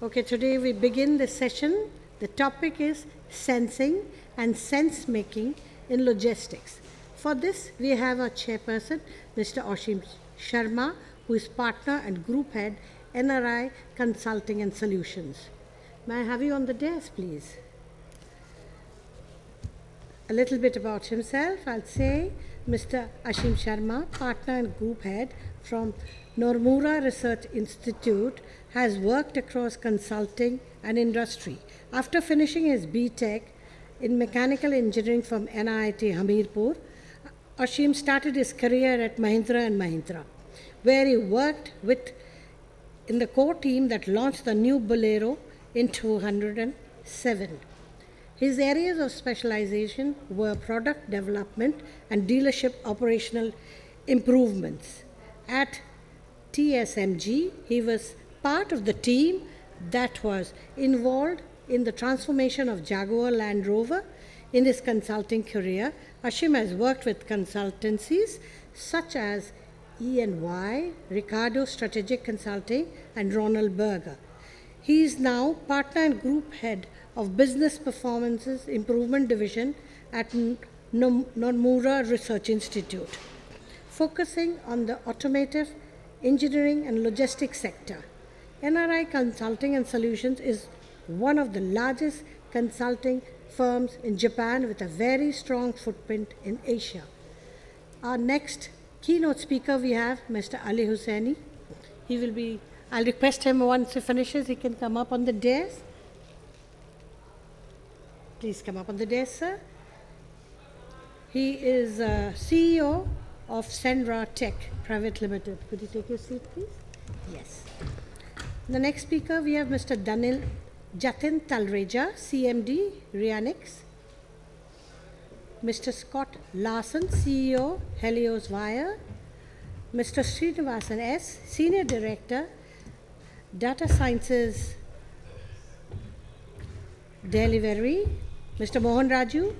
Okay, today we begin the session. The topic is sensing and sense making in logistics. For this, we have our chairperson, Mr. Ashim Sharma, who is partner and group head, NRI Consulting and Solutions. May I have you on the desk, please? A little bit about himself. I'll say Mr. Ashim Sharma, partner and group head from Nomura Research Institute, has worked across consulting and industry. After finishing his B.Tech in mechanical engineering from NIT Hamirpur, Ashim started his career at Mahindra & Mahindra, where he worked in the core team that launched the new Bolero in 2007. His areas of specialization were product development and dealership operational improvements. At TSMG, he was part of the team that was involved in the transformation of Jaguar Land Rover. In his consulting career, Ashim has worked with consultancies such as E&Y, Ricardo Strategic Consulting, and Ronald Berger. He is now partner and group head of Business Performances Improvement Division at Nomura Research Institute, focusing on the automotive, engineering, and logistics sector. NRI Consulting and Solutions is one of the largest consulting firms in Japan with a very strong footprint in Asia. Our next keynote speaker we have Mr. Ali Hosseini. I'll request him once he finishes, he can come up on the desk. Please come up on the desk, sir. He is CEO of SenRa Tech Private Limited. Could you take your seat, please? Yes. The next speaker, we have Mr. Jatin Talreja, CMD, Riyanix. Mr. Scott Larsen, CEO, Helios Wire. Mr. Srinivasan S., Senior Director, Data Sciences, Delhivery. Mr. Mohan Raju,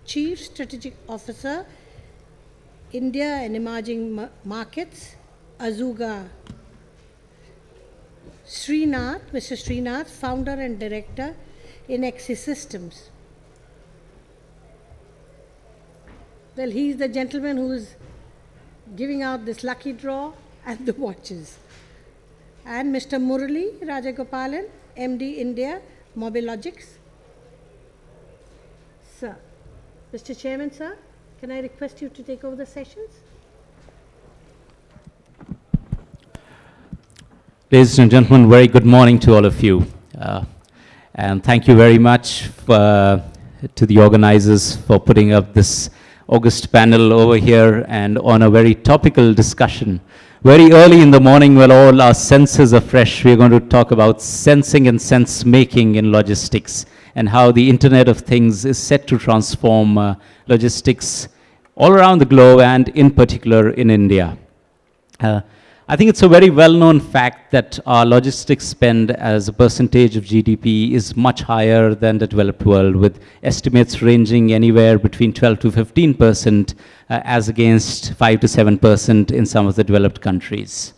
Chief Strategic Officer, India and Emerging Markets, Azuga. Srinath, Mr. Srinath, Founder and Director, Inxee Systems. Well, he's the gentleman who's giving out this lucky draw and the watches. And Mr. Murali, Rajagopalan, MD India, Mobilogix. Sir, Mr. Chairman, sir, can I request you to take over the sessions? Ladies and gentlemen, very good morning to all of you. And thank you very much to the organizers for putting up this August panel over here and on a very topical discussion. Very early in the morning when all our senses are fresh, we're going to talk about sensing and sense making in logistics and how the Internet of Things is set to transform logistics all around the globe and in particular in India. I think it's a very well-known fact that our logistics spend as a percentage of GDP is much higher than the developed world, with estimates ranging anywhere between 12 to 15% as against 5 to 7% in some of the developed countries.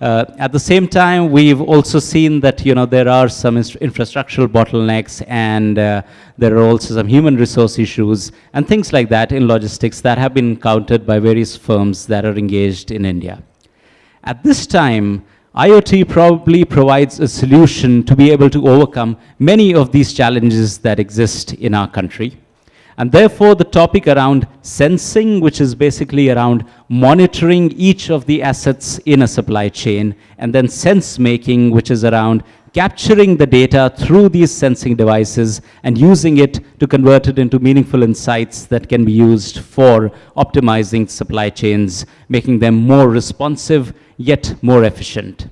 At the same time, we've also seen that there are some infrastructural bottlenecks and there are also some human resource issues and things like that in logistics that have been encountered by various firms that are engaged in India. At this time, IoT probably provides a solution to be able to overcome many of these challenges that exist in our country. And therefore, the topic around sensing, which is basically around monitoring each of the assets in a supply chain, and then sense making, which is around capturing the data through these sensing devices and using it to convert it into meaningful insights that can be used for optimizing supply chains, making them more responsive, yet more efficient.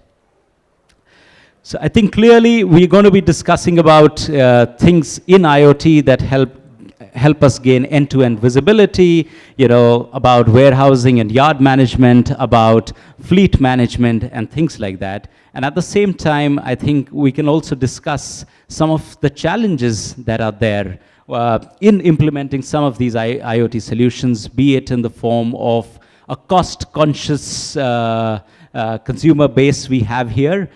So I think clearly we're going to be discussing about things in IoT that help us gain end-to-end visibility, about warehousing and yard management, about fleet management and things like that. And at the same time, I think we can also discuss some of the challenges that are there in implementing some of these IoT solutions, be it in the form of a cost-conscious consumer base we have here,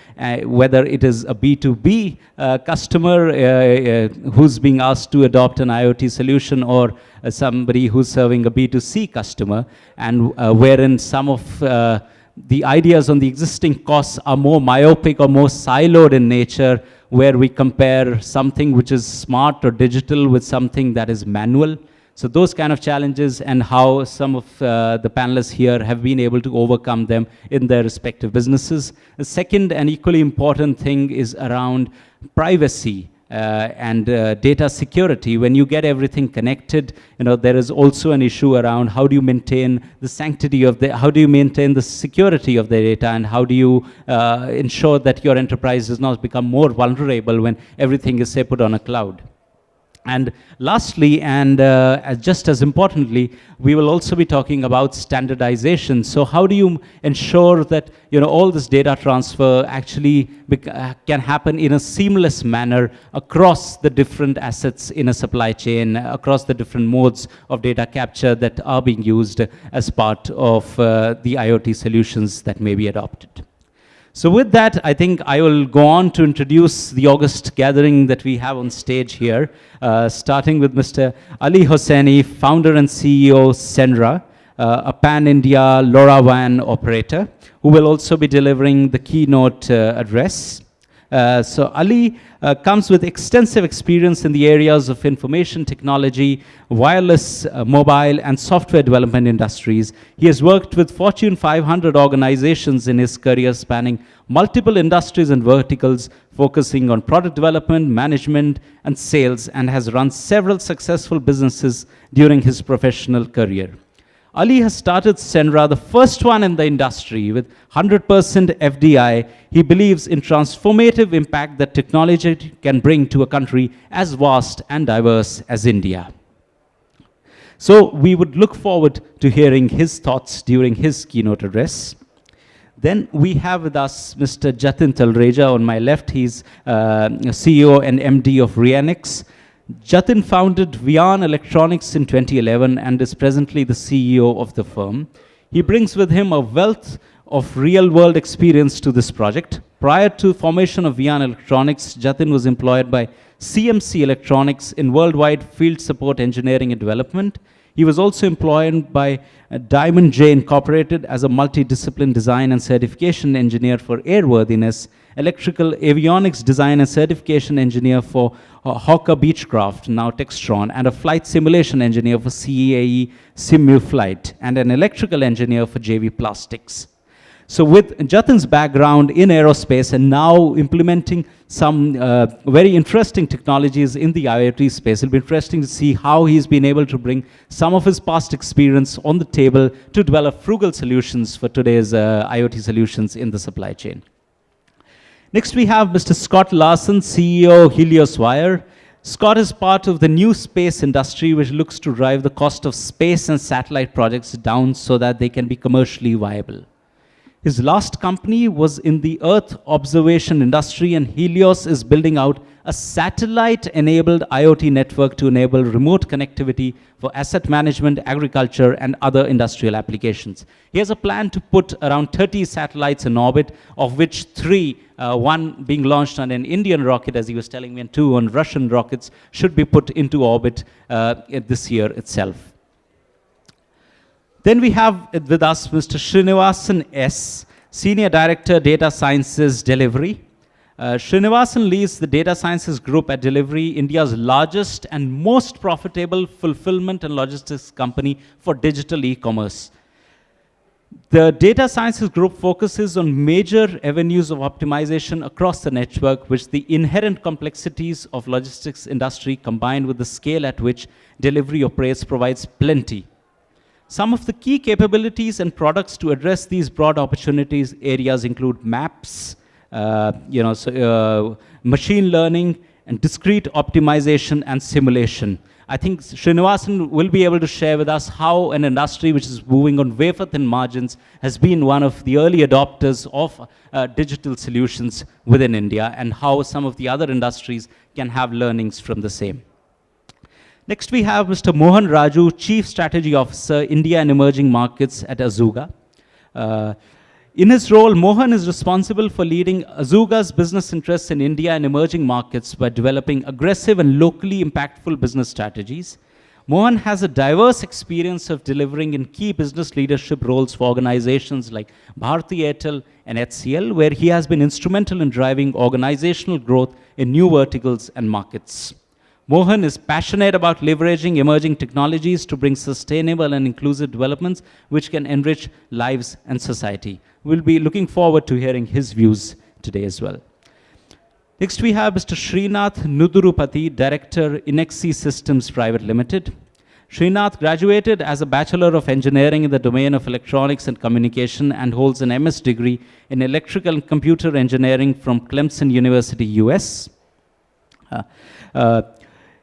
whether it is a B2B customer who's being asked to adopt an IoT solution, or somebody who's serving a B2C customer, and wherein some of the ideas on the existing costs are more myopic or more siloed in nature, where we compare something which is smart or digital with something that is manual. So those kind of challenges, and how some of the panelists here have been able to overcome them in their respective businesses. The second and equally important thing is around privacy and data security. When you get everything connected, there is also an issue around how do you maintain the sanctity of how do you maintain the security of the data, and how do you ensure that your enterprise does not become more vulnerable when everything is, say, put on a cloud. And lastly, and just as importantly, we will also be talking about standardization. So how do you ensure that all this data transfer actually can happen in a seamless manner across the different assets in a supply chain, across the different modes of data capture that are being used as part of the IoT solutions that may be adopted. So with that, I think I will go on to introduce the August gathering that we have on stage here, starting with Mr. Ali Hosseini, founder and CEO, SenRa, a pan-India LoRaWAN operator, who will also be delivering the keynote address. So Ali comes with extensive experience in the areas of information technology, wireless, mobile, and software development industries. He has worked with Fortune 500 organizations in his career, spanning multiple industries and verticals, focusing on product development, management, and sales, and has run several successful businesses during his professional career. Ali has started SenRa, the first one in the industry, with 100% FDI. He believes in transformative impact that technology can bring to a country as vast and diverse as India. So we would look forward to hearing his thoughts during his keynote address. Then we have with us Mr. Jatin Talreja on my left. He's CEO and MD of Riyanix. Jatin founded Vian Electronics in 2011 and is presently the CEO of the firm. He brings with him a wealth of real-world experience to this project. Prior to formation of Vian Electronics, Jatin was employed by CMC Electronics in worldwide field support engineering and development. He was also employed by Diamond J Incorporated as a multidiscipline design and certification engineer for airworthiness, electrical avionics design and certification engineer for Hawker Beechcraft, now Textron, and a flight simulation engineer for CAE Simu Flight, and an electrical engineer for JV Plastics. So with Jatin's background in aerospace and now implementing some very interesting technologies in the IoT space, it'll be interesting to see how he's been able to bring some of his past experience on the table to develop frugal solutions for today's IoT solutions in the supply chain. Next, we have Mr. Scott Larsen, CEO, Helios Wire. Scott is part of the new space industry, which looks to drive the cost of space and satellite projects down so that they can be commercially viable. His last company was in the Earth observation industry, and Helios is building out a satellite-enabled IoT network to enable remote connectivity for asset management, agriculture, and other industrial applications. He has a plan to put around 30 satellites in orbit, of which 3, one being launched on an Indian rocket, as he was telling me, and 2 on Russian rockets, should be put into orbit this year itself. Then we have with us Mr. Srinivasan S., Senior Director, Data Sciences, Delhivery. Srinivasan leads the Data Sciences Group at Delhivery, India's largest and most profitable fulfillment and logistics company for digital e-commerce. The Data Sciences Group focuses on major avenues of optimization across the network, which the inherent complexities of logistics industry combined with the scale at which Delhivery operates provides plenty. Some of the key capabilities and products to address these broad opportunities areas include maps, machine learning, and discrete optimization and simulation. I think Srinivasan will be able to share with us how an industry which is moving on wafer-thin margins has been one of the early adopters of digital solutions within India, and how some of the other industries can have learnings from the same. Next, we have Mr. Mohan Raju, Chief Strategy Officer, India and Emerging Markets at Azuga. In his role, Mohan is responsible for leading Azuga's business interests in India and emerging markets by developing aggressive and locally impactful business strategies. Mohan has a diverse experience of delivering in key business leadership roles for organizations like Bharti Airtel and HCL, where he has been instrumental in driving organizational growth in new verticals and markets. Mohan is passionate about leveraging emerging technologies to bring sustainable and inclusive developments which can enrich lives and society. We'll be looking forward to hearing his views today as well. Next, we have Mr. Srinath Nudurupati, Director, Inxee Systems Private Limited. Srinath graduated as a Bachelor of Engineering in the domain of Electronics and Communication and holds an MS degree in Electrical and Computer Engineering from Clemson University, US.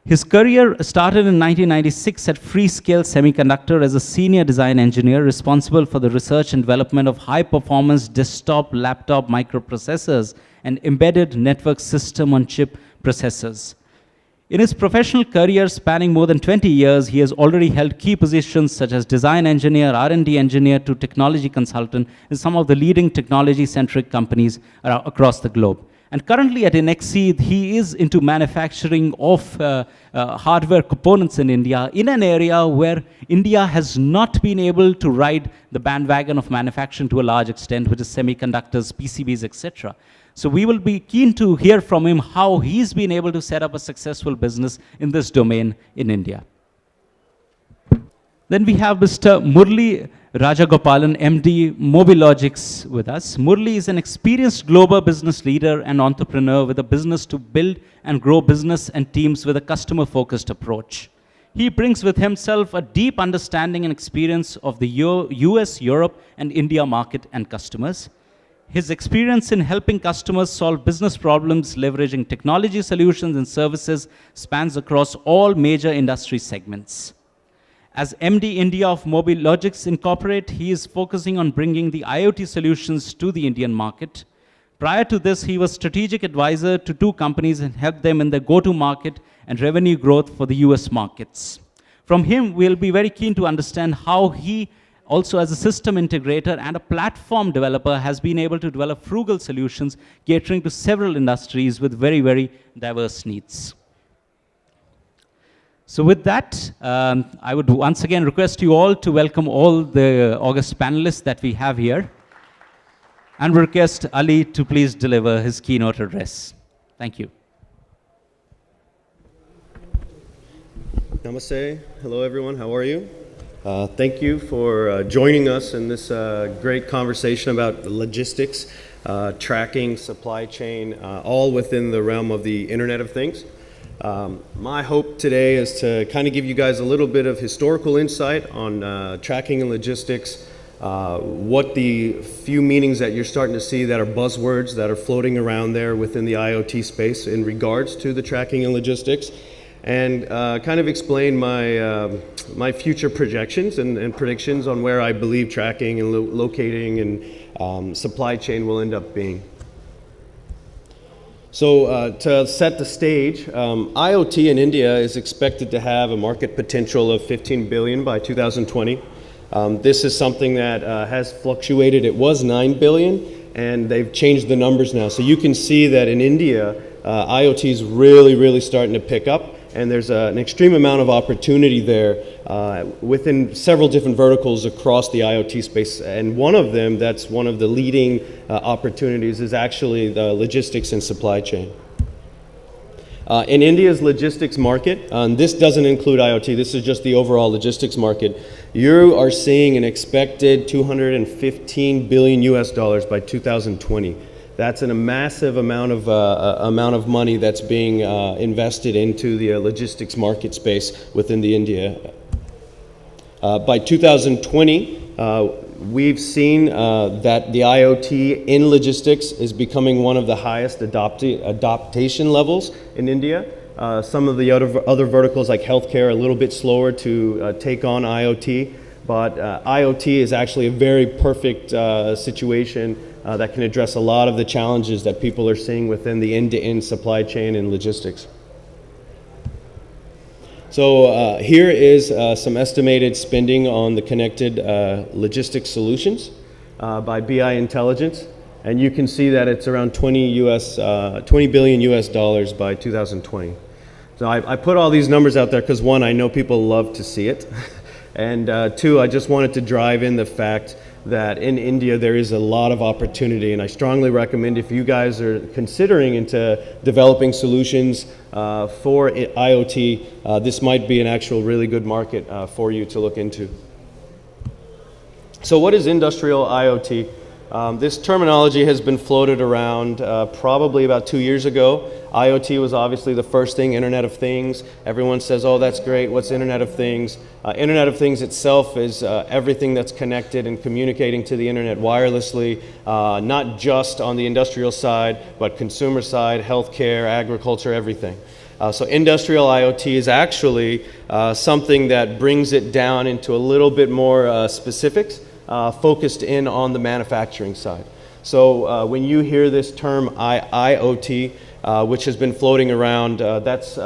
His career started in 1996 at Freescale Semiconductor as a senior design engineer responsible for the research and development of high-performance desktop, laptop microprocessors and embedded network system-on-chip processors. In his professional career spanning more than 20 years, he has already held key positions such as design engineer, R&D engineer to technology consultant in some of the leading technology-centric companies across the globe. And currently at Inxee, he is into manufacturing of hardware components in India, in an area where India has not been able to ride the bandwagon of manufacturing to a large extent, which is semiconductors, PCBs, etc. So we will be keen to hear from him how he's been able to set up a successful business in this domain in India. Then we have Mr. Murali Rajagopalan, MD, Mobilogix with us. Murali is an experienced global business leader and entrepreneur with a business to build and grow business and teams with a customer-focused approach. He brings with himself a deep understanding and experience of the US, Europe, and India market and customers. His experience in helping customers solve business problems, leveraging technology solutions and services, spans across all major industry segments. As MD India of Mobilogix Incorporate, he is focusing on bringing the IoT solutions to the Indian market. Prior to this, he was strategic advisor to two companies and helped them in their go-to-market and revenue growth for the US markets. From him, we'll be very keen to understand how he, also as a system integrator and a platform developer, has been able to develop frugal solutions catering to several industries with very, very diverse needs. So with that, I would once again request you all to welcome all the August panelists that we have here, and request Ali to please deliver his keynote address. Thank you. Namaste. Hello, everyone. How are you? Thank you for joining us in this great conversation about logistics, tracking, supply chain, all within the realm of the Internet of Things. My hope today is to kind of give you guys a little bit of historical insight on tracking and logistics, what the few meanings that you're starting to see that are buzzwords that are floating around there within the IoT space in regards to the tracking and logistics, and kind of explain my, my future projections and predictions on where I believe tracking and locating and supply chain will end up being. So to set the stage, IoT in India is expected to have a market potential of 15 billion by 2020. This is something that has fluctuated. It was 9 billion, and they've changed the numbers now. So you can see that in India, IoT is really starting to pick up, and there's an extreme amount of opportunity there within several different verticals across the IoT space. And one of them, that's one of the leading opportunities, is actually the logistics and supply chain. In India's logistics market, this doesn't include IoT, this is just the overall logistics market, you are seeing an expected 215 billion US dollars by 2020. That's a massive amount of money that's being invested into the logistics market space within the India. By 2020, we've seen that the IoT in logistics is becoming one of the highest adoption levels in India. Some of the other verticals like healthcare are a little bit slower to take on IoT, but IoT is actually a very perfect situation that can address a lot of the challenges that people are seeing within the end-to-end supply chain and logistics. So here is some estimated spending on the connected logistics solutions. by BI Intelligence. And you can see that it's around 20 billion US dollars by 2020. So I put all these numbers out there because one, I know people love to see it. And two, I just wanted to drive in the fact that in India there is a lot of opportunity, and I strongly recommend if you guys are considering into developing solutions for IoT, this might be an actual really good market for you to look into. So what is industrial IoT? This terminology has been floated around probably about 2 years ago. IoT was obviously the first thing, Internet of Things. Everyone says, oh, that's great, what's Internet of Things? Internet of Things itself is everything that's connected and communicating to the internet wirelessly, not just on the industrial side, but consumer side, healthcare, agriculture, everything. So industrial IoT is actually something that brings it down into a little bit more specifics, focused in on the manufacturing side. So when you hear this term IoT, which has been floating around, that's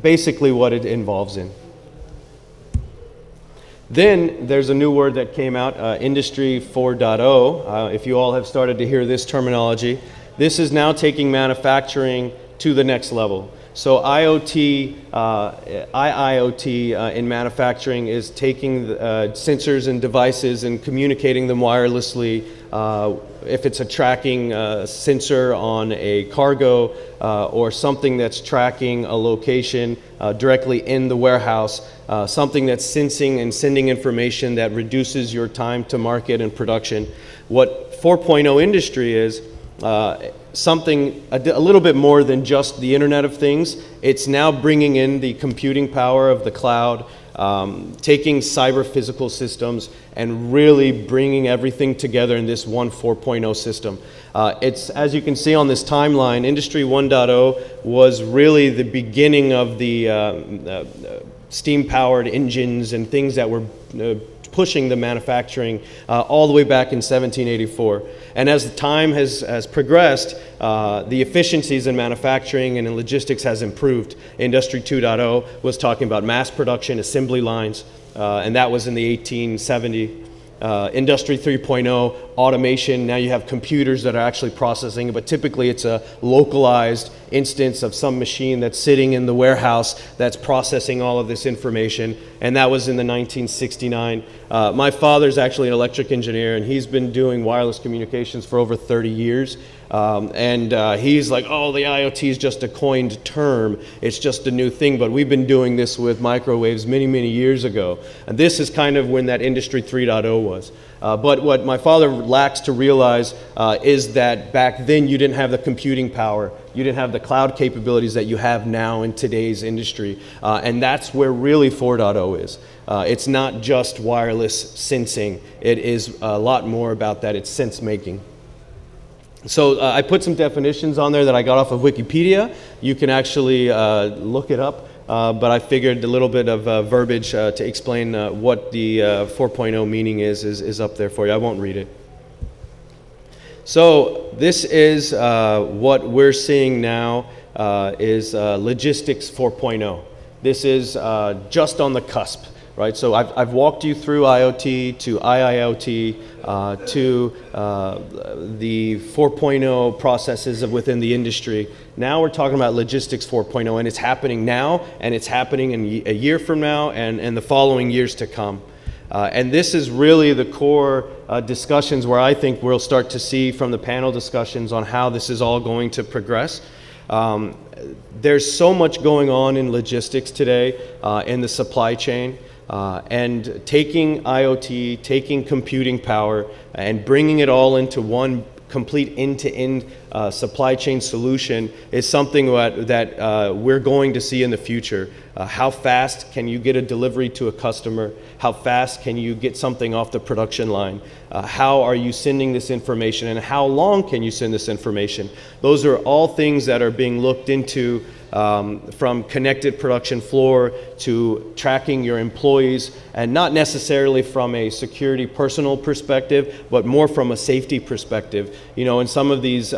basically what it involves in. Then there's a new word that came out, Industry 4.0. If you all have started to hear this terminology, this is now taking manufacturing to the next level. So IoT, IIoT in manufacturing is taking sensors and devices and communicating them wirelessly. If it's a tracking sensor on a cargo or something that's tracking a location directly in the warehouse, something that's sensing and sending information that reduces your time to market and production. What 4.0 industry is, something a little bit more than just the Internet of Things. It's now bringing in the computing power of the cloud, taking cyber physical systems and really bringing everything together in this one 4.0 system. It's, as you can see on this timeline, Industry 1.0 was really the beginning of the steam-powered engines and things that were pushing the manufacturing all the way back in 1784. And as the time has progressed, the efficiencies in manufacturing and in logistics has improved. Industry 2.0 was talking about mass production, assembly lines, and that was in the 1870s. Industry 3.0, automation, now you have computers that are actually processing, but typically it's a localized instance of some machine that's sitting in the warehouse that's processing all of this information, and that was in the 1969. My father's actually an electric engineer, and he's been doing wireless communications for over 30 years. He's like, oh, the IoT is just a coined term. It's just a new thing, but we've been doing this with microwaves many, many years ago. And this is kind of when that Industry 3.0 was. But what my father lacks to realize is that back then you didn't have the computing power. You didn't have the cloud capabilities that you have now in today's industry. And that's where really 4.0 is. It's not just wireless sensing. It is a lot more about that. It's sense making. So I put some definitions on there that I got off of Wikipedia. You can actually look it up, but I figured a little bit of verbiage to explain what the 4.0 meaning is up there for you. I won't read it. So this is what we're seeing now is logistics 4.0. This is just on the cusp. Right, so I've walked you through IoT to IIoT to the 4.0 processes within the industry. Now we're talking about logistics 4.0, and it's happening now, and it's happening in a year from now and the following years to come. And this is really the core discussions where I think we'll start to see from the panel discussions on how this is all going to progress. There's so much going on in logistics today in the supply chain. And taking IoT, taking computing power, and bringing it all into one complete end-to-end supply chain solution is something that we're going to see in the future. How fast can you get a delivery to a customer? How fast can you get something off the production line? How are you sending this information, and how long can you send this information? Those are all things that are being looked into from connected production floor to tracking your employees, and not necessarily from a security personal perspective, but more from a safety perspective. You know, in some of these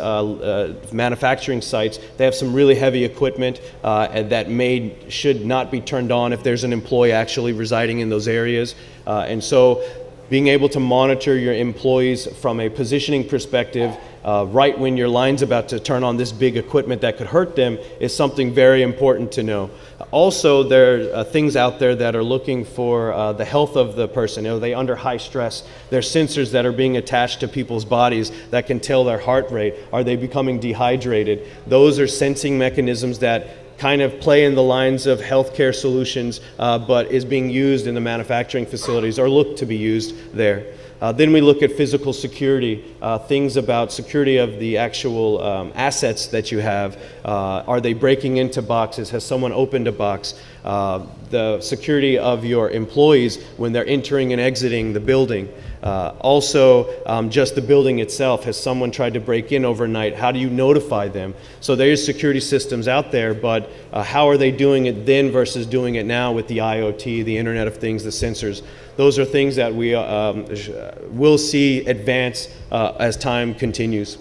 manufacturing sites, they have some really heavy equipment that should not be turned on if there's an employee actually residing in those areas. And so being able to monitor your employees from a positioning perspective right when your line's about to turn on this big equipment that could hurt them is something very important to know. Also, there are things out there that are looking for the health of the person. Are they under high stress? There's sensors that are being attached to people's bodies that can tell their heart rate. Are they becoming dehydrated? Those are sensing mechanisms that kind of play in the lines of healthcare solutions, but is being used in the manufacturing facilities or look to be used there. Then we look at physical security, things about security of the actual assets that you have. Are they breaking into boxes? Has someone opened a box? The security of your employees when they're entering and exiting the building. Also, just the building itself. Has someone tried to break in overnight? How do you notify them? So there's security systems out there, but how are they doing it then versus doing it now with the IoT, the Internet of Things, the sensors? Those are things that we will see advance as time continues.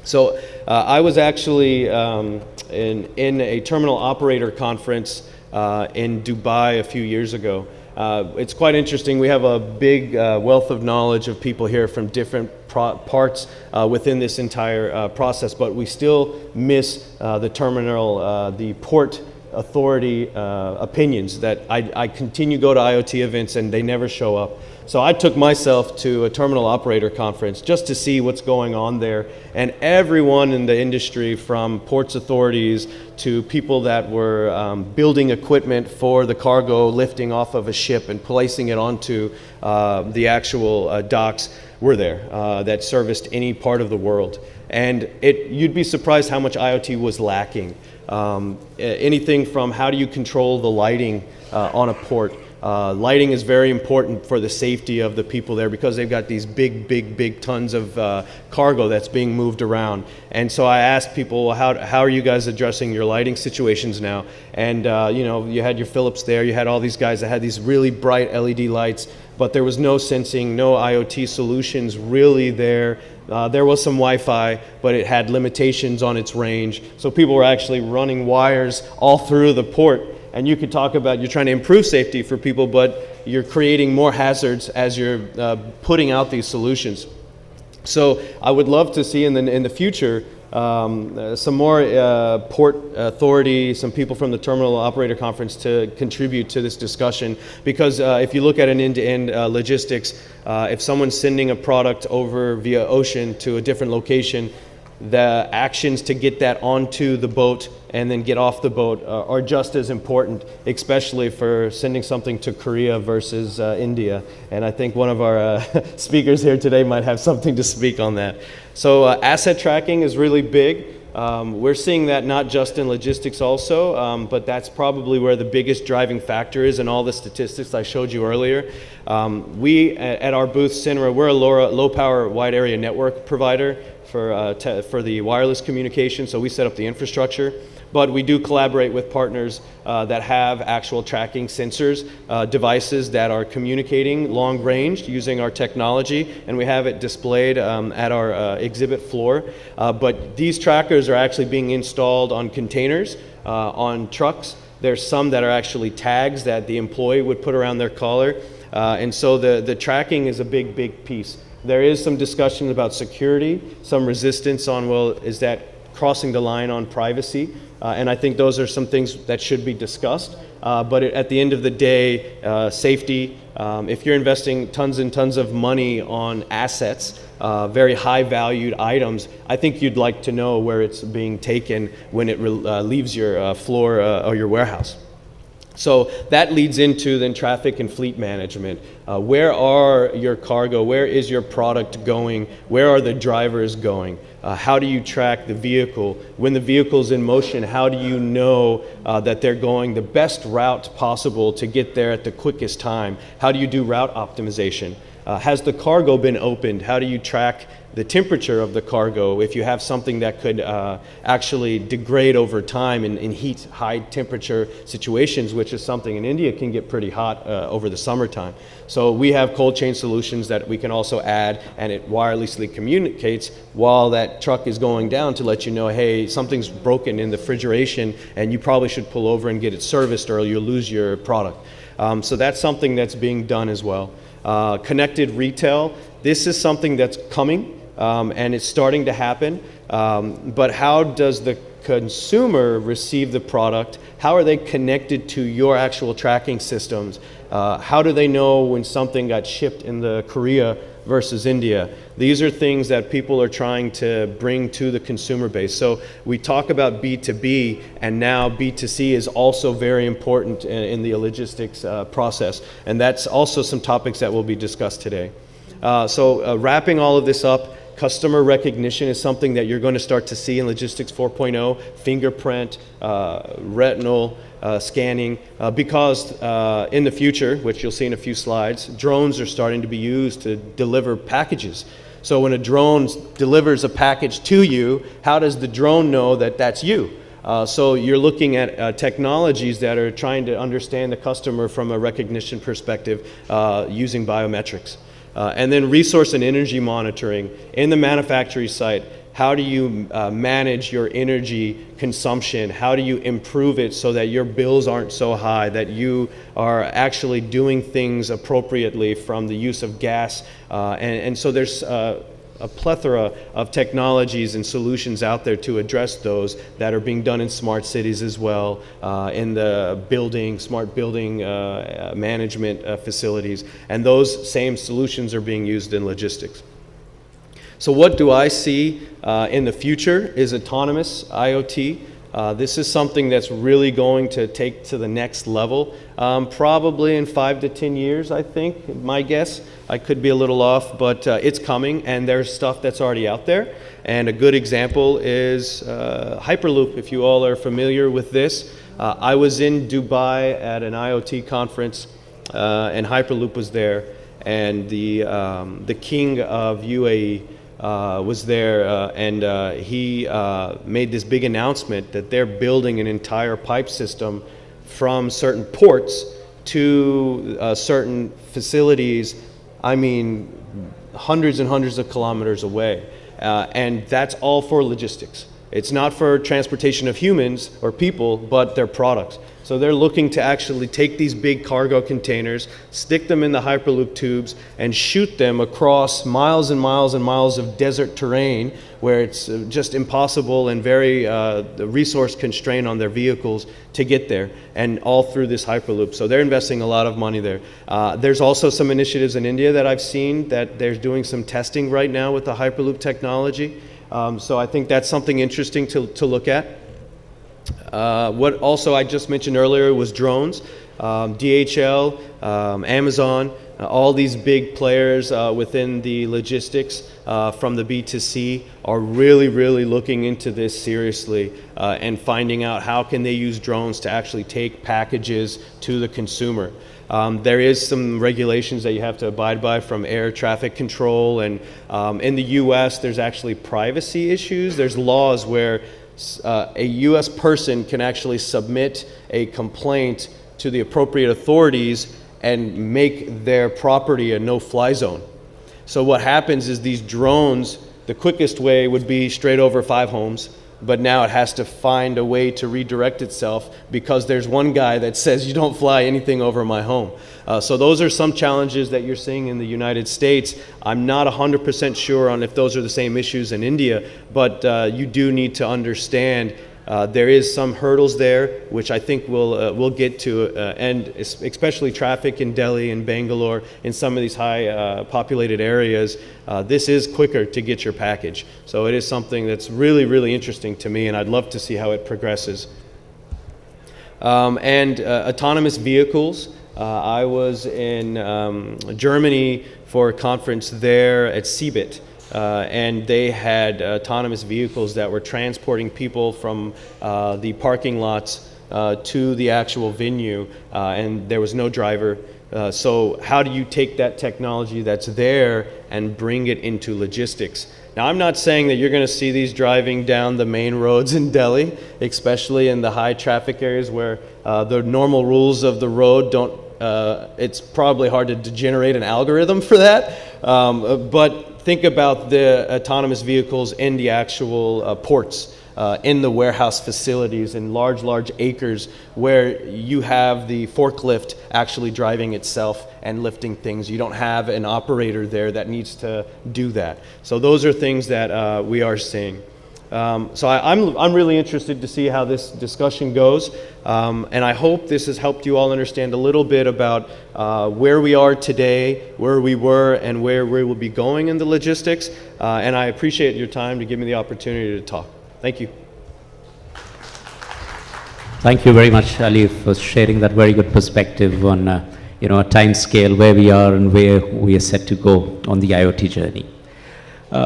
So I was actually in a terminal operator conference in Dubai a few years ago. It's quite interesting. We have a big wealth of knowledge of people here from different parts within this entire process, but we still miss the terminal, the port authority opinions that I continue to go to IoT events and they never show up. So I took myself to a terminal operator conference just to see what's going on there, and everyone in the industry, from ports authorities to people that were building equipment for the cargo lifting off of a ship and placing it onto the actual docks, were there that serviced any part of the world. And you'd be surprised how much IoT was lacking. Anything from how do you control the lighting on a port. Lighting is very important for the safety of the people there because they've got these big tons of cargo that's being moved around. And so I asked people, well, how are you guys addressing your lighting situations now? And you know, you had your Philips there, you had all these guys that had these really bright LED lights, but there was no sensing, no IoT solutions really there. There was some Wi-Fi, but it had limitations on its range. So people were actually running wires all through the port. And you could talk about you're trying to improve safety for people, but you're creating more hazards as you're putting out these solutions. So I would love to see in the future some more port authority, some people from the Terminal Operator Conference to contribute to this discussion. Because if you look at an end-to-end logistics, if someone's sending a product over via ocean to a different location, the actions to get that onto the boat and then get off the boat are just as important, especially for sending something to Korea versus India. And I think one of our speakers here today might have something to speak on that. So asset tracking is really big. We're seeing that not just in logistics also, but that's probably where the biggest driving factor is in all the statistics I showed you earlier. We, at our booth, SenRa, we're a low power wide area network provider for the wireless communication, so we set up the infrastructure. But we do collaborate with partners that have actual tracking sensors, devices that are communicating long range using our technology, and we have it displayed at our exhibit floor. But these trackers are actually being installed on containers, on trucks. There's some that are actually tags that the employee would put around their collar. And so the tracking is a big piece. There is some discussion about security, some resistance on, well, is that crossing the line on privacy? And I think those are some things that should be discussed. But at the end of the day, safety, if you're investing tons and tons of money on assets, very high valued items, I think you'd like to know where it's being taken when it leaves your floor or your warehouse. So that leads into then traffic and fleet management. Where are your cargo? Where is your product going? Where are the drivers going? How do you track the vehicle? When the vehicle's in motion, how do you know that they're going the best route possible to get there at the quickest time? How do you do route optimization? Has the cargo been opened? How do you track the temperature of the cargo if you have something that could actually degrade over time in heat, high temperature situations, which is something in India can get pretty hot over the summertime. So we have cold chain solutions that we can also add, and it wirelessly communicates while that truck is going down to let you know, hey, something's broken in the refrigeration and you probably should pull over and get it serviced or you'll lose your product. So that's something that's being done as well. Connected retail, this is something that's coming, and it's starting to happen. But how does the consumer receive the product? How are they connected to your actual tracking systems? How do they know when something got shipped in the Korea versus India? These are things that people are trying to bring to the consumer base. So we talk about B2B, and now B2C is also very important in the logistics process. And that's also some topics that will be discussed today. Wrapping all of this up, customer recognition is something that you're going to start to see in Logistics 4.0, fingerprint, retinal scanning, because in the future, which you'll see in a few slides, drones are starting to be used to deliver packages. So when a drone delivers a package to you, how does the drone know that that's you? So you're looking at technologies that are trying to understand the customer from a recognition perspective using biometrics. And then resource and energy monitoring. In the manufacturing site, how do you manage your energy consumption? How do you improve it so that your bills aren't so high, that you are actually doing things appropriately from the use of gas? And so there's a plethora of technologies and solutions out there to address those that are being done in smart cities as well, in the smart building management facilities. And those same solutions are being used in logistics. So what do I see in the future is autonomous IoT. This is something that's really going to take to the next level, probably in 5 to 10 years, I think, my guess. I could be a little off, but it's coming, and there's stuff that's already out there. And a good example is Hyperloop, if you all are familiar with this. I was in Dubai at an IoT conference, and Hyperloop was there, and the king of UAE was there, and he made this big announcement that they're building an entire pipe system from certain ports to certain facilities, I mean, hundreds and hundreds of kilometers away. And that's all for logistics. It's not for transportation of humans or people, but their products. So they're looking to actually take these big cargo containers, stick them in the Hyperloop tubes, and shoot them across miles and miles and miles of desert terrain where it's just impossible and very resource constrained on their vehicles to get there, and all through this Hyperloop. So they're investing a lot of money there. There's also some initiatives in India that I've seen that they're doing some testing right now with the Hyperloop technology. So I think that's something interesting to look at. What also I just mentioned earlier was drones. DHL, Amazon, all these big players within the logistics from the B2C are really, really looking into this seriously and finding out how can they use drones to actually take packages to the consumer. There is some regulations that you have to abide by from air traffic control, and in the US there's actually privacy issues. There's laws where a US person can actually submit a complaint to the appropriate authorities and make their property a no-fly zone. So what happens is these drones, the quickest way would be straight over 5 homes, but now it has to find a way to redirect itself because there's one guy that says you don't fly anything over my home. So those are some challenges that you're seeing in the United States. I'm not 100% sure on if those are the same issues in India, but you do need to understand there is some hurdles there, which I think we'll get to, and especially traffic in Delhi and Bangalore, in some of these high populated areas, this is quicker to get your package. So it is something that's really, really interesting to me, and I'd love to see how it progresses. And autonomous vehicles. I was in Germany for a conference there at CeBIT. And they had autonomous vehicles that were transporting people from the parking lots to the actual venue, and there was no driver. So how do you take that technology that's there and bring it into logistics? Now, I'm not saying that you're going to see these driving down the main roads in Delhi, especially in the high traffic areas where the normal rules of the road don't, it's probably hard to generate an algorithm for that, but think about the autonomous vehicles in the actual ports. in the warehouse facilities in large acres where you have the forklift actually driving itself and lifting things. You don't have an operator there that needs to do that. So those are things that we are seeing. So I'm really interested to see how this discussion goes, and I hope this has helped you all understand a little bit about where we are today, where we were, and where we will be going in the logistics, and I appreciate your time to give me the opportunity to talk. Thank you. Thank you very much, Ali, for sharing that very good perspective on a time scale, where we are and where we are set to go on the IoT journey.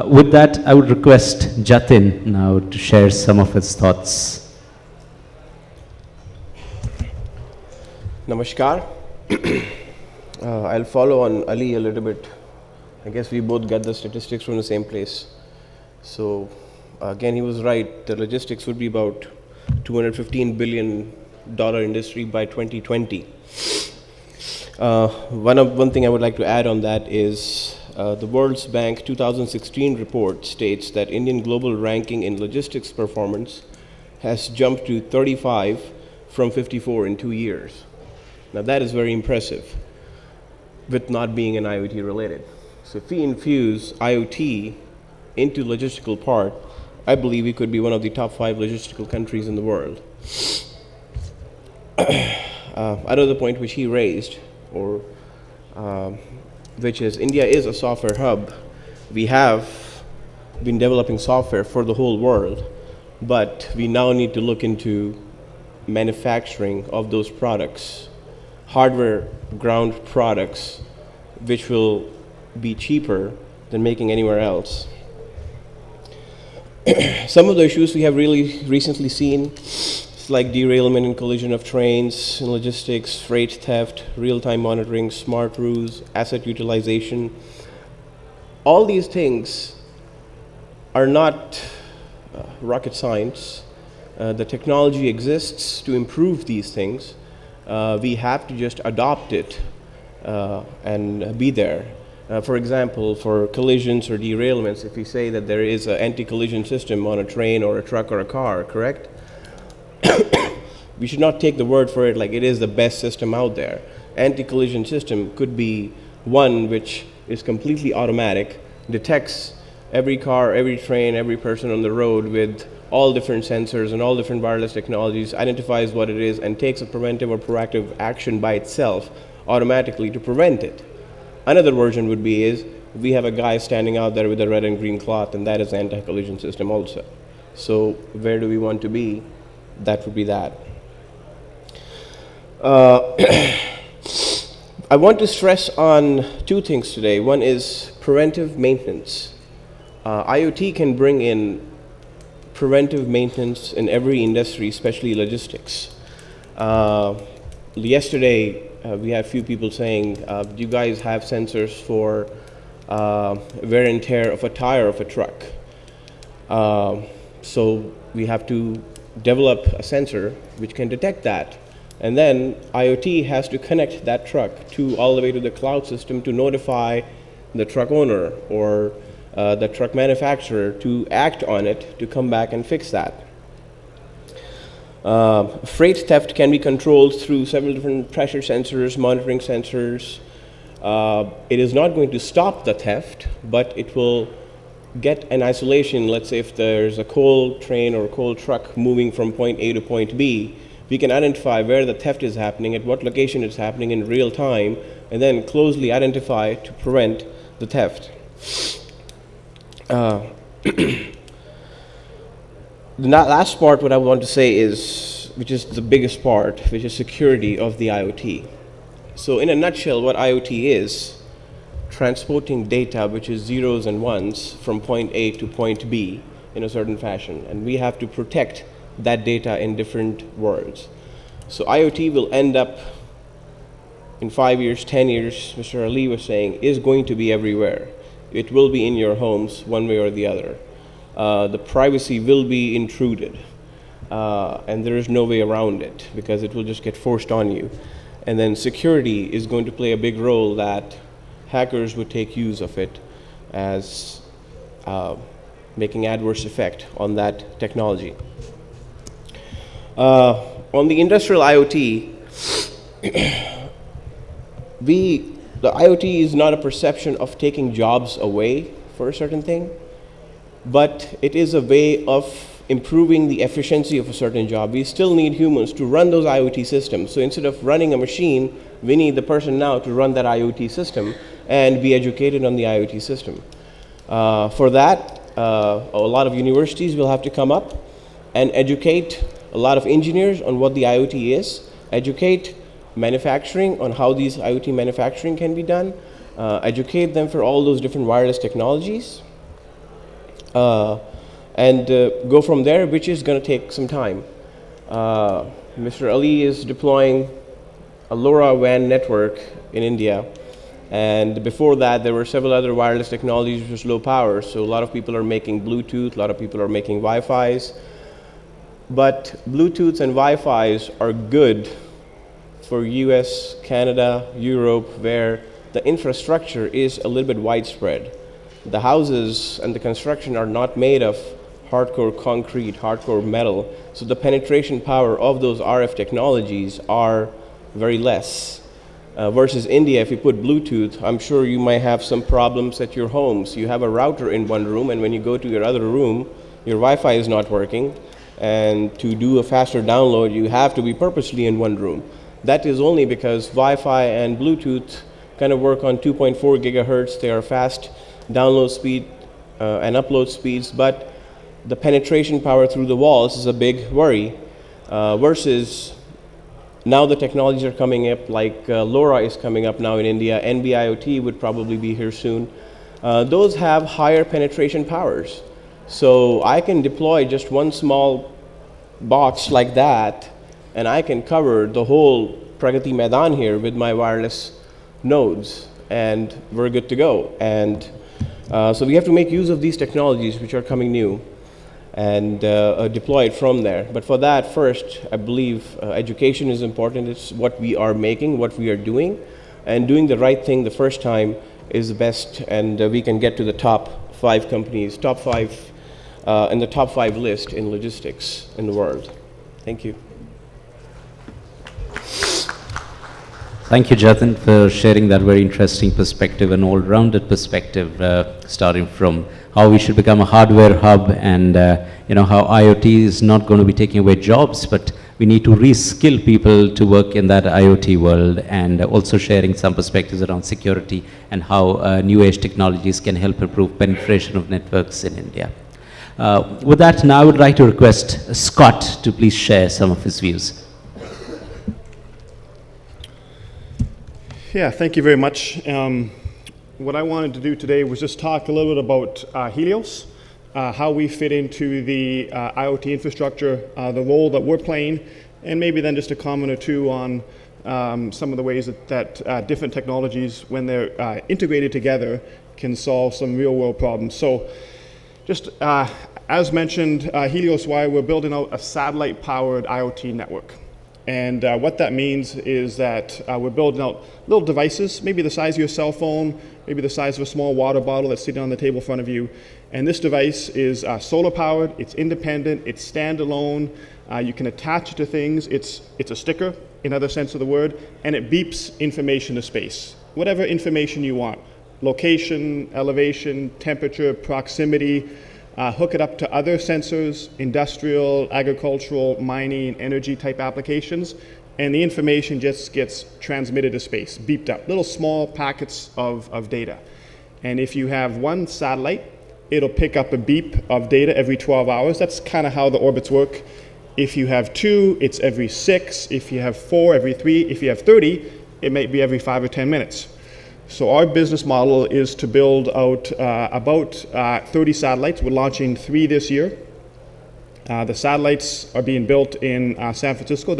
With that, I would request Jatin now to share some of his thoughts. Namaskar. I'll follow on Ali a little bit. I guess we both got the statistics from the same place. So again, he was right. The logistics would be about $215 billion industry by 2020. One thing I would like to add on that is the World Bank 2016 report states that Indian global ranking in logistics performance has jumped to 35 from 54 in 2 years. Now that is very impressive, with not being an IoT related. So if we infuse IoT into logistical part, I believe we could be one of the top 5 logistical countries in the world. Another point which he raised, or which is India is a software hub. We have been developing software for the whole world, but we now need to look into manufacturing of those products, hardware ground products, which will be cheaper than making anywhere else. Some of the issues we have really recently seen, like derailment and collision of trains, logistics, freight theft, real-time monitoring, smart routes, asset utilization. All these things are not rocket science. The technology exists to improve these things. We have to just adopt it and be there. For example, for collisions or derailments, if we say that there is an anti-collision system on a train or a truck or a car, correct? We should not take the word for it like it is the best system out there. Anti-collision system could be one which is completely automatic, detects every car, every train, every person on the road with all different sensors and all different wireless technologies, identifies what it is and takes a preventive or proactive action by itself automatically to prevent it. Another version would be is we have a guy standing out there with a red and green cloth, and that is the anti-collision system also. So where do we want to be? That would be that. I want to stress on 2 things today. One is preventive maintenance. IoT can bring in preventive maintenance in every industry, especially logistics. Yesterday, we had a few people saying, do you guys have sensors for wear and tear of a tire of a truck? So we have to develop a sensor which can detect that. And then IoT has to connect that truck to all the way to the cloud system to notify the truck owner or the truck manufacturer to act on it to come back and fix that. Freight theft can be controlled through several different pressure sensors, monitoring sensors. It is not going to stop the theft, but it will get an isolation. Let's say if there's a coal train or a coal truck moving from point A to point B, we can identify where the theft is happening, at what location it's happening in real time, and then closely identify to prevent the theft. The last part what I want to say is, which is the biggest part, which is security of the IoT. So in a nutshell, what IoT is, transporting data which is zeros and ones from point A to point B in a certain fashion, and we have to protect that data in different worlds. So IoT will end up in 5 years, 10 years, Mr. Ali was saying, is going to be everywhere. It will be in your homes one way or the other. The privacy will be intruded, and there is no way around it because it will just get forced on you. And then security is going to play a big role, that hackers would take use of it as making adverse effect on that technology. On the industrial IoT, the IoT is not a perception of taking jobs away for a certain thing, but it is a way of improving the efficiency of a certain job. We still need humans to run those IoT systems. So instead of running a machine, we need the person now to run that IoT system and be educated on the IoT system. For that, a lot of universities will have to come up and educate a lot of engineers on what the IoT is, educate manufacturing on how these IoT manufacturing can be done, educate them for all those different wireless technologies, and go from there, which is going to take some time. Mr. Ali is deploying a LoRaWAN network in India, and before that there were several other wireless technologies which was low power, so a lot of people are making Bluetooth, a lot of people are making Wi-Fi's, but Bluetooths and Wi-Fi's are good for US, Canada, Europe, where the infrastructure is a little bit widespread. The houses and the construction are not made of hardcore concrete, hardcore metal, so the penetration power of those RF technologies are very less. Versus India, if you put Bluetooth, I'm sure you might have some problems at your home. So you have a router in one room, and when you go to your other room, your Wi-Fi is not working, and to do a faster download, you have to be purposely in one room. That is only because Wi-Fi and Bluetooth kind of work on 2.4 gigahertz. They are fast download speed and upload speeds, but the penetration power through the walls is a big worry. Versus now the technologies are coming up, like LoRa is coming up now in India, NB-IoT would probably be here soon. Those have higher penetration powers. So I can deploy just one small box like that, and I can cover the whole Pragati Maidan here with my wireless nodes, and we're good to go. And so we have to make use of these technologies which are coming new and deploy it from there. But for that, first, I believe education is important. It's what we are making, what we are doing, and doing the right thing the first time is the best, and we can get to the top 5 companies, top 5 in the top 5 list in logistics in the world. Thank you. Thank you, Jatin, for sharing that very interesting perspective, an all-rounded perspective, starting from how we should become a hardware hub, and how IoT is not going to be taking away jobs, but we need to reskill people to work in that IoT world, and also sharing some perspectives around security and how new age technologies can help improve penetration of networks in India. With that, now I would like to request Scott to please share some of his views. Yeah, thank you very much. What I wanted to do today was just talk a little bit about Helios, how we fit into the IoT infrastructure, the role that we're playing, and maybe then just a comment or two on some of the ways that different technologies, when they're integrated together, can solve some real-world problems. So just as mentioned, Helios-wide, we're building out a satellite-powered IoT network. And what that means is that we're building out little devices, maybe the size of your cell phone, maybe the size of a small water bottle that's sitting on the table in front of you. And this device is solar powered, it's independent, it's standalone, you can attach it to things, it's a sticker in other sense of the word, and it beeps information to space. Whatever information you want, location, elevation, temperature, proximity, hook it up to other sensors, industrial, agricultural, mining, energy type applications, and the information just gets transmitted to space, beeped up, little small packets of data. And if you have one satellite, it'll pick up a beep of data every 12 hours. That's kind of how the orbits work. If you have 2, it's every 6. If you have 4, every 3. If you have 30, it may be every 5 or 10 minutes. So our business model is to build out about 30 satellites. We're launching 3 this year. The satellites are being built in San Francisco.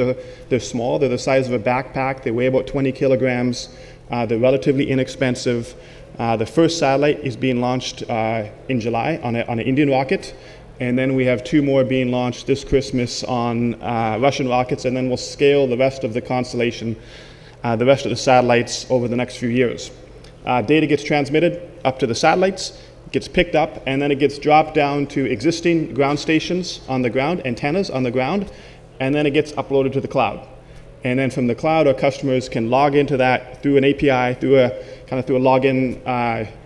They're small. They're the size of a backpack. They weigh about 20 kilograms. They're relatively inexpensive. The first satellite is being launched in July on an Indian rocket. And then we have 2 more being launched this Christmas on Russian rockets. And then we'll scale the rest of the constellation, the rest of the satellites over the next few years. Data gets transmitted up to the satellites, gets picked up, and then it gets dropped down to existing ground stations on the ground, antennas on the ground, and then it gets uploaded to the cloud. And then from the cloud, our customers can log into that through an API, through a login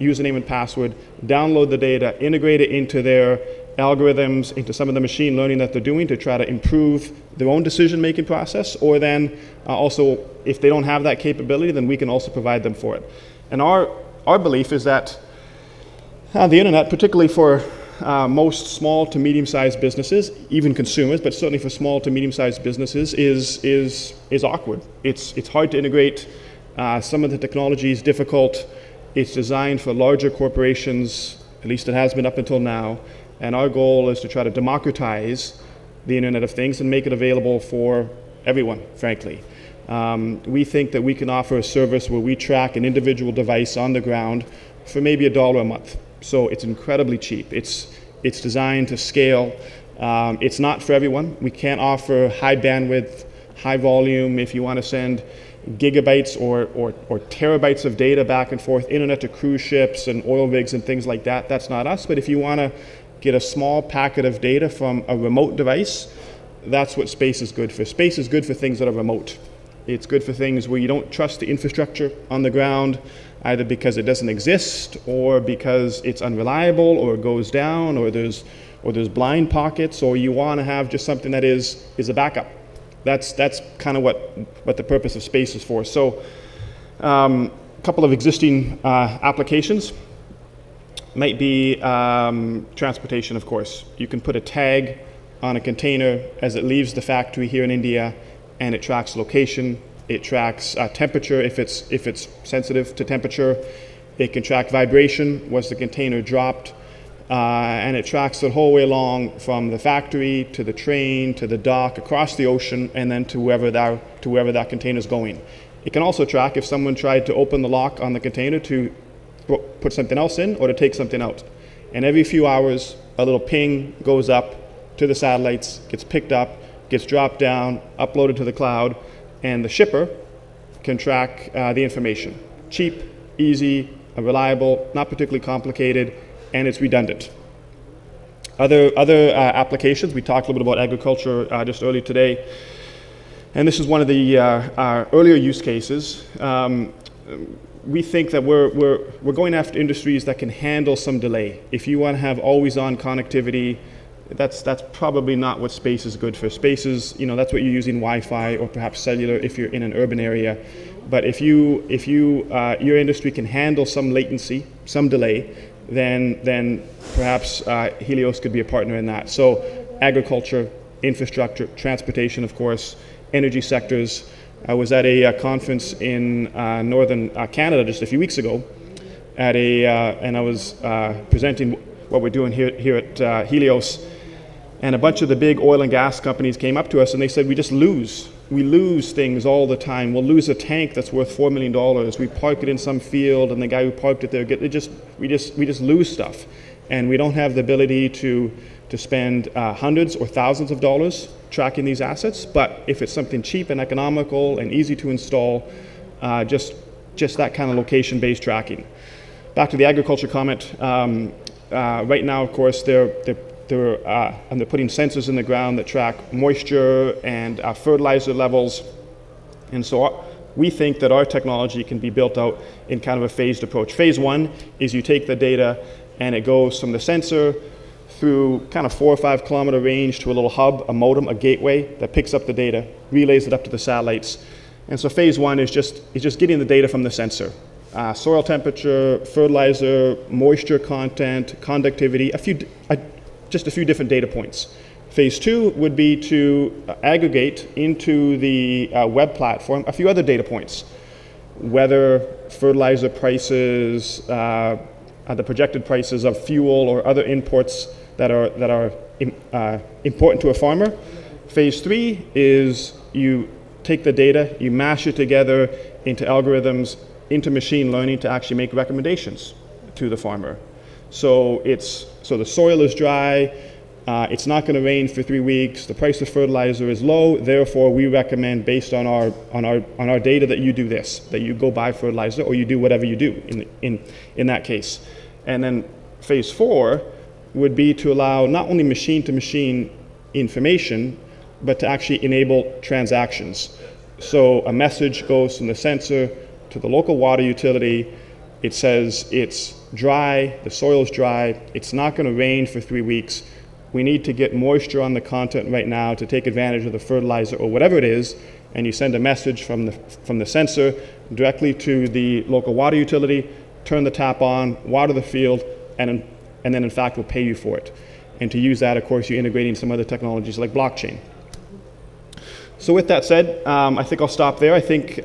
username and password, download the data, integrate it into their algorithms, into some of the machine learning that they're doing to try to improve their own decision-making process, or then also, if they don't have that capability, then we can also provide them for it. And our belief is that the internet, particularly for most small to medium-sized businesses, even consumers, but certainly for small to medium-sized businesses, is awkward. It's hard to integrate. Some of the technology is difficult. It's designed for larger corporations, at least it has been up until now. And our goal is to try to democratize the Internet of Things and make it available for everyone, frankly. We think that we can offer a service where we track an individual device on the ground for maybe $1 a month. So it's incredibly cheap. It's designed to scale. It's not for everyone. We can't offer high bandwidth, high volume. If you want to send gigabytes or terabytes of data back and forth, internet to cruise ships and oil rigs and things like that, that's not us. But if you want to get a small packet of data from a remote device, that's what space is good for. Space is good for things that are remote. It's good for things where you don't trust the infrastructure on the ground, either because it doesn't exist, or because it's unreliable, or it goes down, or there's blind pockets, or you want to have just something that is a backup. That's kind of what the purpose of space is for. So a couple of existing applications might be transportation, of course. You can put a tag on a container as it leaves the factory here in India, and it tracks location, it tracks temperature if it's sensitive to temperature, it can track vibration, was the container dropped, and it tracks the whole way along from the factory to the train to the dock, across the ocean, and then to wherever that container is going. It can also track if someone tried to open the lock on the container to put something else in or to take something out. And every few hours, a little ping goes up to the satellites, gets picked up, gets dropped down, uploaded to the cloud, and the shipper can track the information. Cheap, easy, reliable, not particularly complicated, and it's redundant. Other applications, we talked a little bit about agriculture just earlier today, and this is one of the earlier use cases. We think that we're going after industries that can handle some delay. If you want to have always-on connectivity, that's probably not what space is good for. Space is, that's what you're using Wi-Fi or perhaps cellular if you're in an urban area. But if your industry can handle some latency, some delay, then perhaps Helios could be a partner in that. So agriculture, infrastructure, transportation, of course, energy sectors. I was at a conference in northern Canada just a few weeks ago, and I was presenting what we're doing here at Helios. And a bunch of the big oil and gas companies came up to us and they said, we lose things all the time. We'll lose a tank that's worth $4 million. We park it in some field and the guy who parked it there, we just lose stuff. And we don't have the ability to spend hundreds or thousands of dollars tracking these assets. But if it's something cheap and economical and easy to install, just that kind of location-based tracking. Back to the agriculture comment. Right now, of course, they're putting sensors in the ground that track moisture and fertilizer levels. And so we think that our technology can be built out in kind of a phased approach. Phase one is you take the data and it goes from the sensor through kind of 4 or 5 kilometer range to a little hub, a modem, a gateway that picks up the data, relays it up to the satellites. And so phase one is just getting the data from the sensor. Soil temperature, fertilizer, moisture content, conductivity, just a few different data points. Phase two would be to aggregate into the web platform a few other data points. Weather, fertilizer prices, the projected prices of fuel or other inputs that are important to a farmer. Phase three is you take the data, you mash it together into algorithms, into machine learning to actually make recommendations to the farmer. So the soil is dry, it's not going to rain for 3 weeks, the price of fertilizer is low, therefore we recommend based on our data that you do this, that you go buy fertilizer or you do whatever you do in that case. And then Phase 4 would be to allow not only machine-to-machine information, but to actually enable transactions. So a message goes from the sensor to the local water utility. It says it's dry, the soil's dry, it's not going to rain for 3 weeks. We need to get moisture on the content right now to take advantage of the fertilizer or whatever it is, and you send a message from the sensor directly to the local water utility, turn the tap on, water the field, and then in fact will pay you for it. And to use that, of course, you're integrating some other technologies like blockchain. So with that said, I think I'll stop there. I think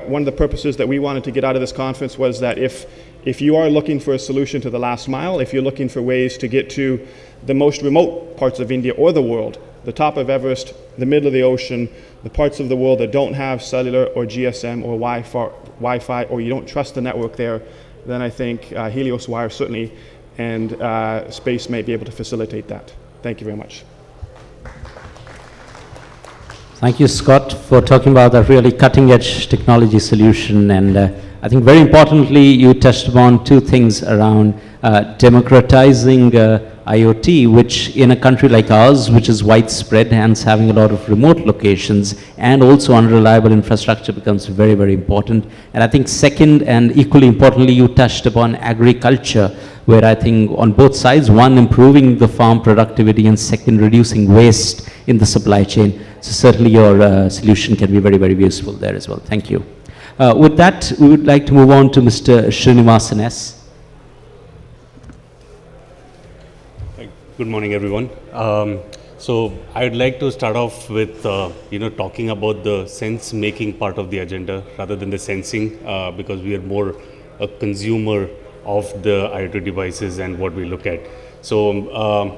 one of the purposes that we wanted to get out of this conference was that if you are looking for a solution to the last mile, if you're looking for ways to get to the most remote parts of India or the world, the top of Everest, the middle of the ocean, the parts of the world that don't have cellular or GSM or Wi-Fi, or you don't trust the network there, then I think Helios Wire certainly and space may be able to facilitate that. Thank you very much. Thank you, Scott, for talking about that really cutting-edge technology solution. And I think very importantly, you touched upon two things around democratizing IoT, which in a country like ours, which is widespread, hence having a lot of remote locations and also unreliable infrastructure becomes very, very important. And I think second and equally importantly, you touched upon agriculture, where I think on both sides, one, improving the farm productivity, and second, reducing waste in the supply chain. So certainly your solution can be very, very useful there as well. Thank you. With that, we would like to move on to Mr. Srinivasan S. Good morning, everyone. So I would like to start off with, talking about the sense-making part of the agenda rather than the sensing, because we are more a consumer of the IoT devices and what we look at. So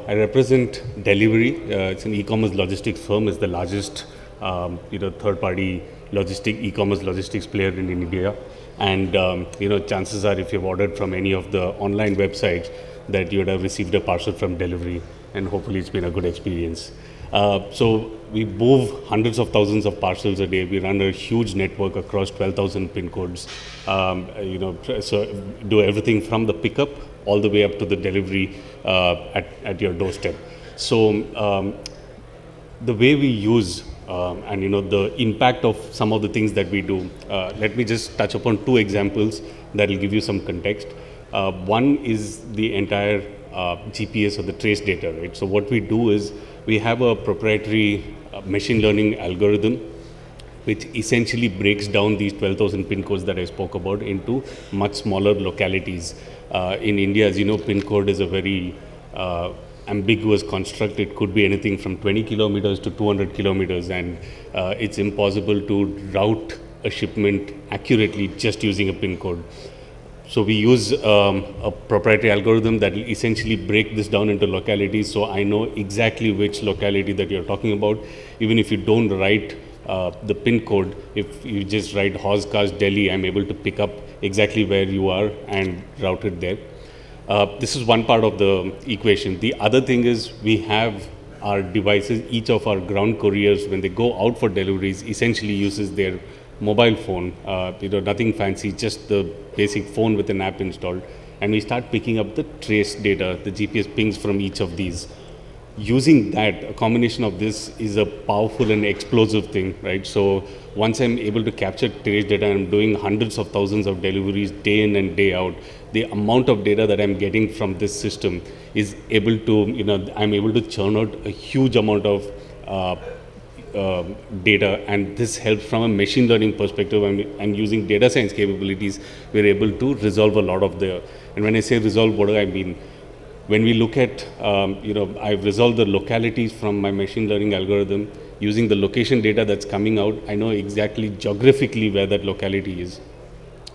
I represent Delhivery. It's an e-commerce logistics firm. It's the largest, third-party e-commerce logistics player in India. And chances are, if you've ordered from any of the online websites, that you would have received a parcel from Delhivery, and hopefully it's been a good experience. So we move hundreds of thousands of parcels a day. We run a huge network across 12,000 pin codes. So do everything from the pickup all the way up to the delivery at your doorstep. So the way we use and the impact of some of the things that we do, let me just touch upon two examples that will give you some context. One is the entire GPS or the trace data, right? So what we do is we have a proprietary machine learning algorithm which essentially breaks down these 12,000 pin codes that I spoke about into much smaller localities. In India, as you know, pin code is a very ambiguous construct. It could be anything from 20 kilometers to 200 kilometers, and it's impossible to route a shipment accurately just using a pin code. So we use a proprietary algorithm that will essentially break this down into localities, so I know exactly which locality that you're talking about. Even if you don't write the pin code, if you just write Horse Delhi, I'm able to pick up exactly where you are and route it there. This is one part of the equation. The other thing is we have our devices, each of our ground couriers, when they go out for deliveries, essentially uses their mobile phone, nothing fancy, just the basic phone with an app installed, and we start picking up the trace data, the GPS pings from each of these. Using that, a combination of this is a powerful and explosive thing, right? So once I'm able to capture trace data, I'm doing hundreds of thousands of deliveries day in and day out. The amount of data that I'm getting from this system is able to, I'm able to churn out a huge amount of data, and this helps from a machine learning perspective, and using data science capabilities, we're able to resolve a lot of and when I say resolve, what do I mean? When we look at, I've resolved the localities from my machine learning algorithm. Using the location data that's coming out, I know exactly geographically where that locality is.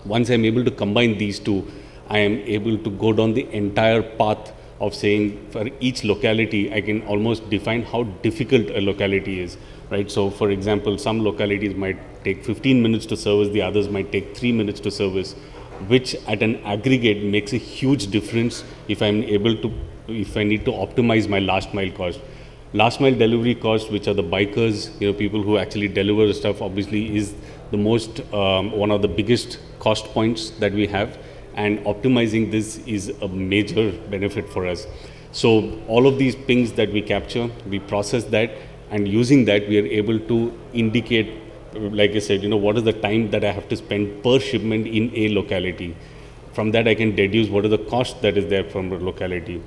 Once I'm able to combine these two, I am able to go down the entire path of saying for each locality, I can almost define how difficult a locality is, right? So for example, some localities might take 15 minutes to service, the others might take 3 minutes to service, which at an aggregate makes a huge difference if I need to optimize my last mile cost. Last mile delivery cost, which are the bikers, people who actually deliver the stuff, obviously is the most, one of the biggest cost points that we have. and optimizing this is a major benefit for us. So all of these pings that we capture, we process that, and using that we are able to indicate, like I said, what is the time that I have to spend per shipment in a locality. From that I can deduce what is the cost that is there from the locality.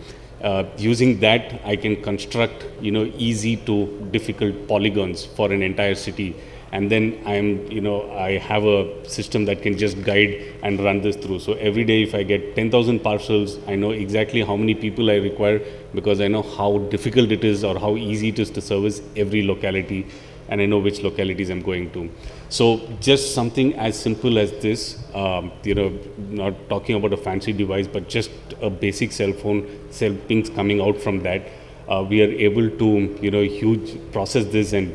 Using that I can construct easy to difficult polygons for an entire city, and then I have a system that can just guide and run this through. So every day if I get 10,000 parcels, I know exactly how many people I require, because I know how difficult it is or how easy it is to service every locality, and I know which localities I'm going to. So just something as simple as this, not talking about a fancy device, but just a basic cell phone, cell pings coming out from that, we are able to, process this and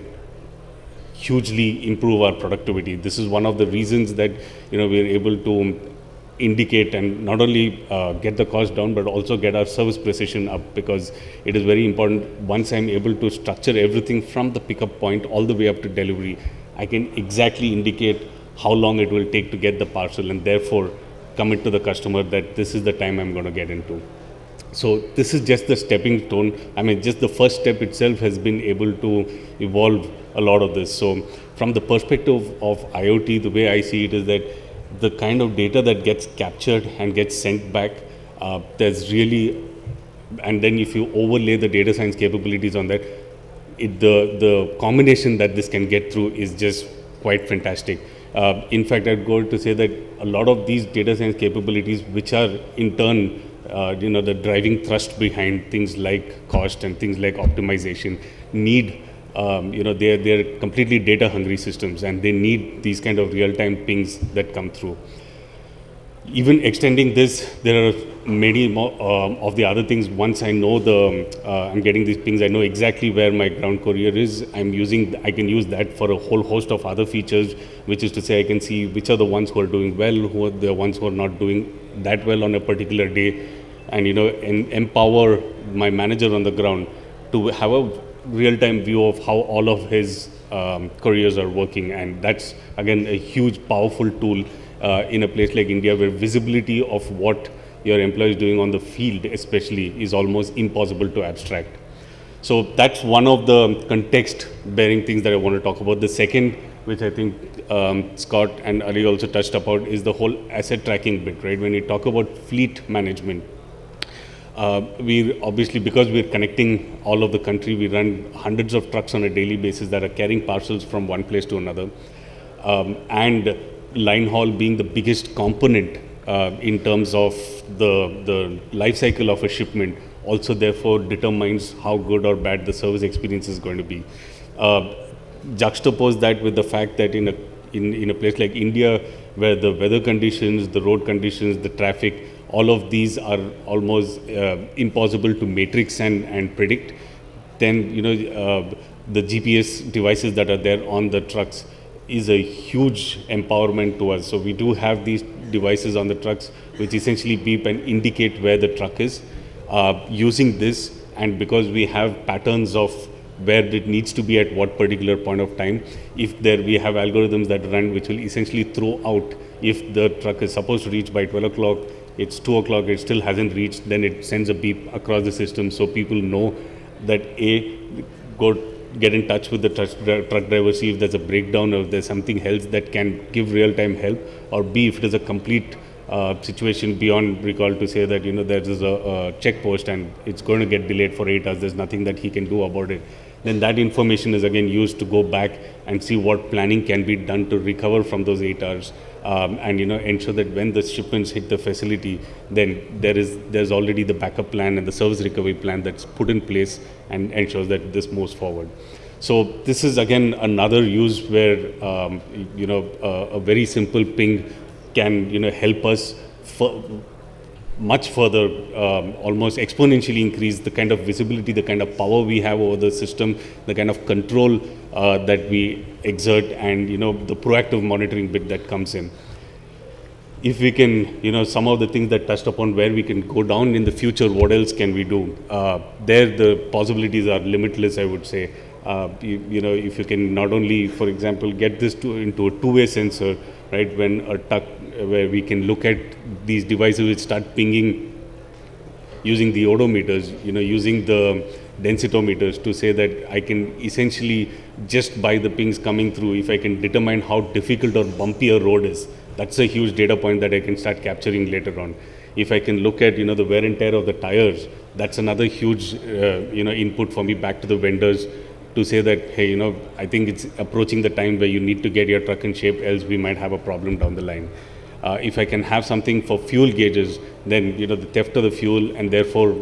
hugely improve our productivity. This is one of the reasons that, we are able to indicate and not only get the cost down, but also get our service precision up, because it is very important. Once I'm able to structure everything from the pickup point all the way up to delivery, I can exactly indicate how long it will take to get the parcel, and therefore commit to the customer that this is the time I'm going to get into. So this is just the stepping stone. I mean, just the first step itself has been able to evolve a lot of this. So from the perspective of IoT, the way I see it is that the kind of data that gets captured and gets sent back, there's really, and then if you overlay the data science capabilities on that, the combination that this can get through is just quite fantastic. In fact, I'd go to say that a lot of these data science capabilities, which are in turn, the driving thrust behind things like cost and things like optimization, need, they're completely data hungry systems, and they need these kind of real-time pings that come through. Even extending this, there are many more of the other things. Once I know I'm getting these pings, I know exactly where my ground courier is. I can use that for a whole host of other features, which is to say I can see which are the ones who are doing well, who are the ones who are not doing that well on a particular day, and empower my manager on the ground to have a real-time view of how all of his couriers are working. And that's again a huge powerful tool in a place like India, where visibility of what your employee is doing on the field especially is almost impossible to abstract. So that's one of the context bearing things that I want to talk about. The second, which I think Scott and Ali also touched about, is the whole asset tracking bit, right? When we talk about fleet management, we obviously, because we're connecting all of the country, we run hundreds of trucks on a daily basis that are carrying parcels from one place to another. And line haul being the biggest component in terms of the life cycle of a shipment, also therefore determines how good or bad the service experience is going to be. Juxtapose that with the fact that in a place like India, where the weather conditions, the road conditions, the traffic, all of these are almost impossible to matrix and predict, then the GPS devices that are there on the trucks is a huge empowerment to us. So we do have these devices on the trucks which essentially beep and indicate where the truck is. Using this, and because we have patterns of where it needs to be at what particular point of time, we have algorithms that run which will essentially throw out, if the truck is supposed to reach by 12 o'clock, it's 2 o'clock, it still hasn't reached, then it sends a beep across the system, so people know that go get in touch with the truck driver, see if there's a breakdown or if there's something else that can give real-time help, or B, if it is a complete situation beyond recall, to say that there is a check post and it's going to get delayed for 8 hours, there's nothing that he can do about it. Then that information is again used to go back and see what planning can be done to recover from those 8 hours, and ensure that when the shipments hit the facility, then there's already the backup plan and the service recovery plan that's put in place and ensures that this moves forward. So this is again another use where a very simple ping can help us much further, almost exponentially increase the kind of visibility, the kind of power we have over the system, the kind of control that we exert, and the proactive monitoring bit that comes in. If we can, some of the things that touched upon where we can go down in the future, what else can we do? There the possibilities are limitless, I would say. If you can not only, for example, get this into a two-way sensor, right? When a where we can look at these devices which start pinging using the odometers, using the densitometers to say that I can essentially just by the pings coming through, if I can determine how difficult or bumpy a road is, that's a huge data point that I can start capturing later on. If I can look at, the wear and tear of the tires, that's another huge, input for me back to the vendors to say that, hey, I think it's approaching the time where you need to get your truck in shape, else we might have a problem down the line. If I can have something for fuel gauges, then, the theft of the fuel and therefore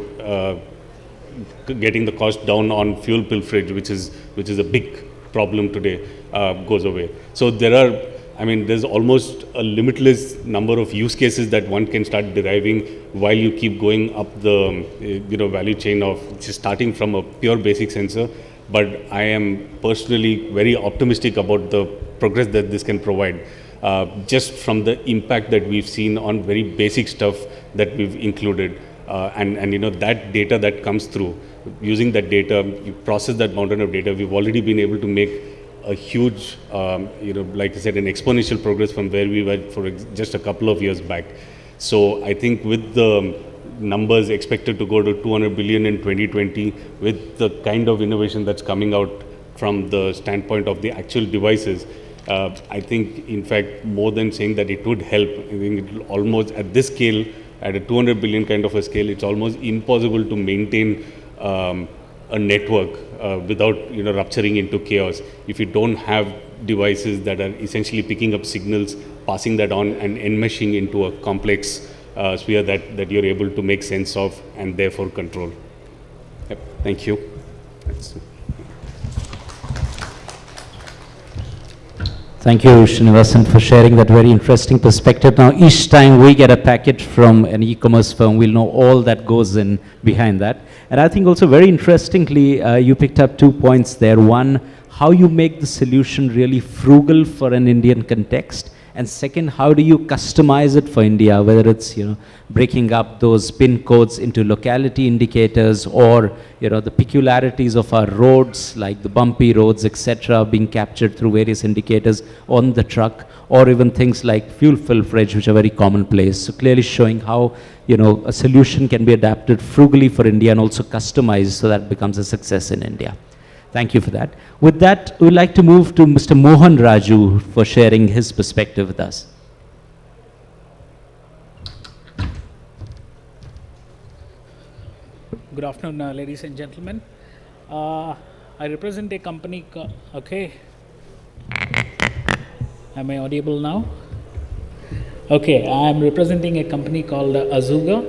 getting the cost down on fuel pilferage, which is a big problem today, goes away. So there's almost a limitless number of use cases that one can start deriving while you keep going up the value chain of just starting from a pure basic sensor. But I am personally very optimistic about the progress that this can provide, just from the impact that we've seen on very basic stuff that we've included. And that data that comes through, using that data, you process that mountain of data, we've already been able to make a huge, like I said, an exponential progress from where we were for just a couple of years back. So I think with the numbers expected to go to 200 billion in 2020, with the kind of innovation that's coming out from the standpoint of the actual devices, I think, in fact, more than saying that it would help, I think it will almost, at this scale, at a 200 billion kind of a scale, it's almost impossible to maintain a network without rupturing into chaos if you don't have devices that are essentially picking up signals, passing that on and enmeshing into a complex sphere that you're able to make sense of and therefore control. Yep. Thank you. Thank you, Srinivasan, for sharing that very interesting perspective. Now, each time we get a package from an e-commerce firm, we'll know all that goes in behind that. And I think also very interestingly, you picked up 2 points there. One, how you make the solution really frugal for an Indian context. And second, how do you customize it for India, whether it's, breaking up those pin codes into locality indicators or, the peculiarities of our roads, like the bumpy roads, etc., being captured through various indicators on the truck, or even things like fuel pilferage, which are very commonplace. So clearly showing how, a solution can be adapted frugally for India and also customized so that it becomes a success in India. Thank you for that. With that, we'd like to move to Mr. Mohan Raju for sharing his perspective with us. Good afternoon, ladies and gentlemen. I represent a company, okay. Am I audible now? Okay, I'm representing a company called Azuga.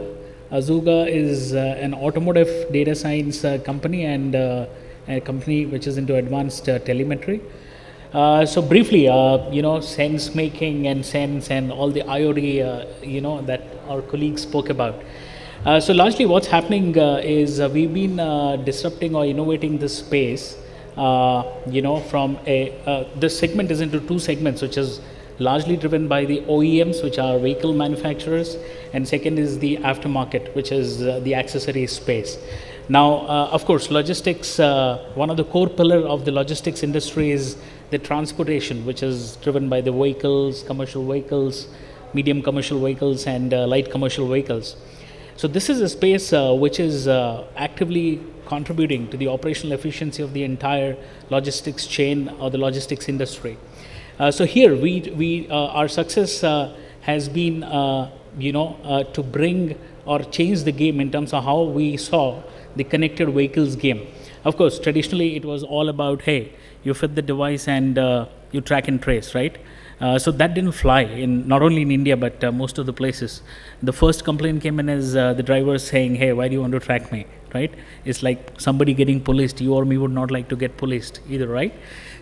Azuga is an automotive data science company and a company which is into advanced telemetry. So briefly, sense making and sense and all the IoT, that our colleagues spoke about. So largely what's happening is we've been disrupting or innovating this space, from this segment is into two segments, which is largely driven by the OEMs, which are vehicle manufacturers, and second is the aftermarket, which is the accessory space. Now, of course, logistics, one of the core pillars of the logistics industry is the transportation, which is driven by the vehicles, commercial vehicles, medium commercial vehicles, and light commercial vehicles. So this is a space which is actively contributing to the operational efficiency of the entire logistics chain or the logistics industry. So here, our success has been, to bring or change the game in terms of how we saw the connected vehicles game. Of course, traditionally it was all about, hey, you fit the device and you track and trace, right? So that didn't fly not only in India but most of the places. The first complaint came in as the driver saying, hey, why do you want to track me, right? It's like somebody getting policed. You or me would not like to get policed either, right?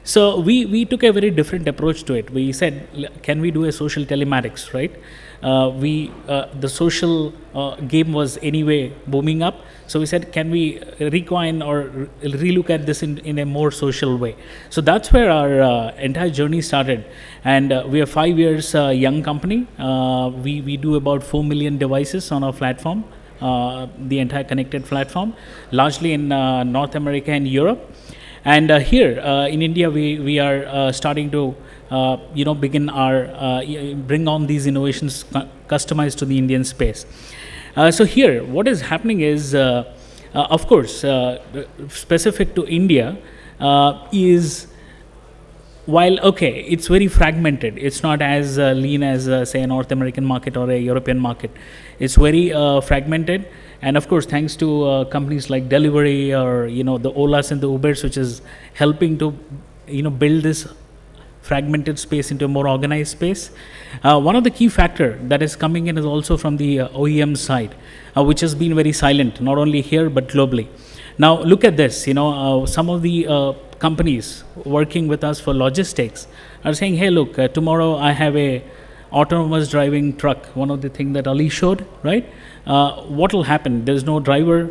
So we took a very different approach to it. We said, can we do a social telematics, right? The social game was anyway booming up. So we said, can we rewind or relook at this in a more social way? So that's where our entire journey started. And we are 5 years young company. We do about 4 million devices on our platform, the entire connected platform, largely in North America and Europe. And here in India, we are starting to begin our bring on these innovations customized to the Indian space. So here, what is happening is, of course, specific to India is, while okay, it's very fragmented. It's not as lean as say a North American market or a European market. It's very fragmented, and of course, thanks to companies like Delhivery or the Olas and the Ubers, which is helping to build this fragmented space into a more organized space. One of the key factor that is coming in is also from the OEM side, which has been very silent, not only here but globally. Now look at this, some of the companies working with us for logistics are saying, hey look, tomorrow I have a autonomous driving truck, one of the things that Ali showed, right? What will happen? There's no driver,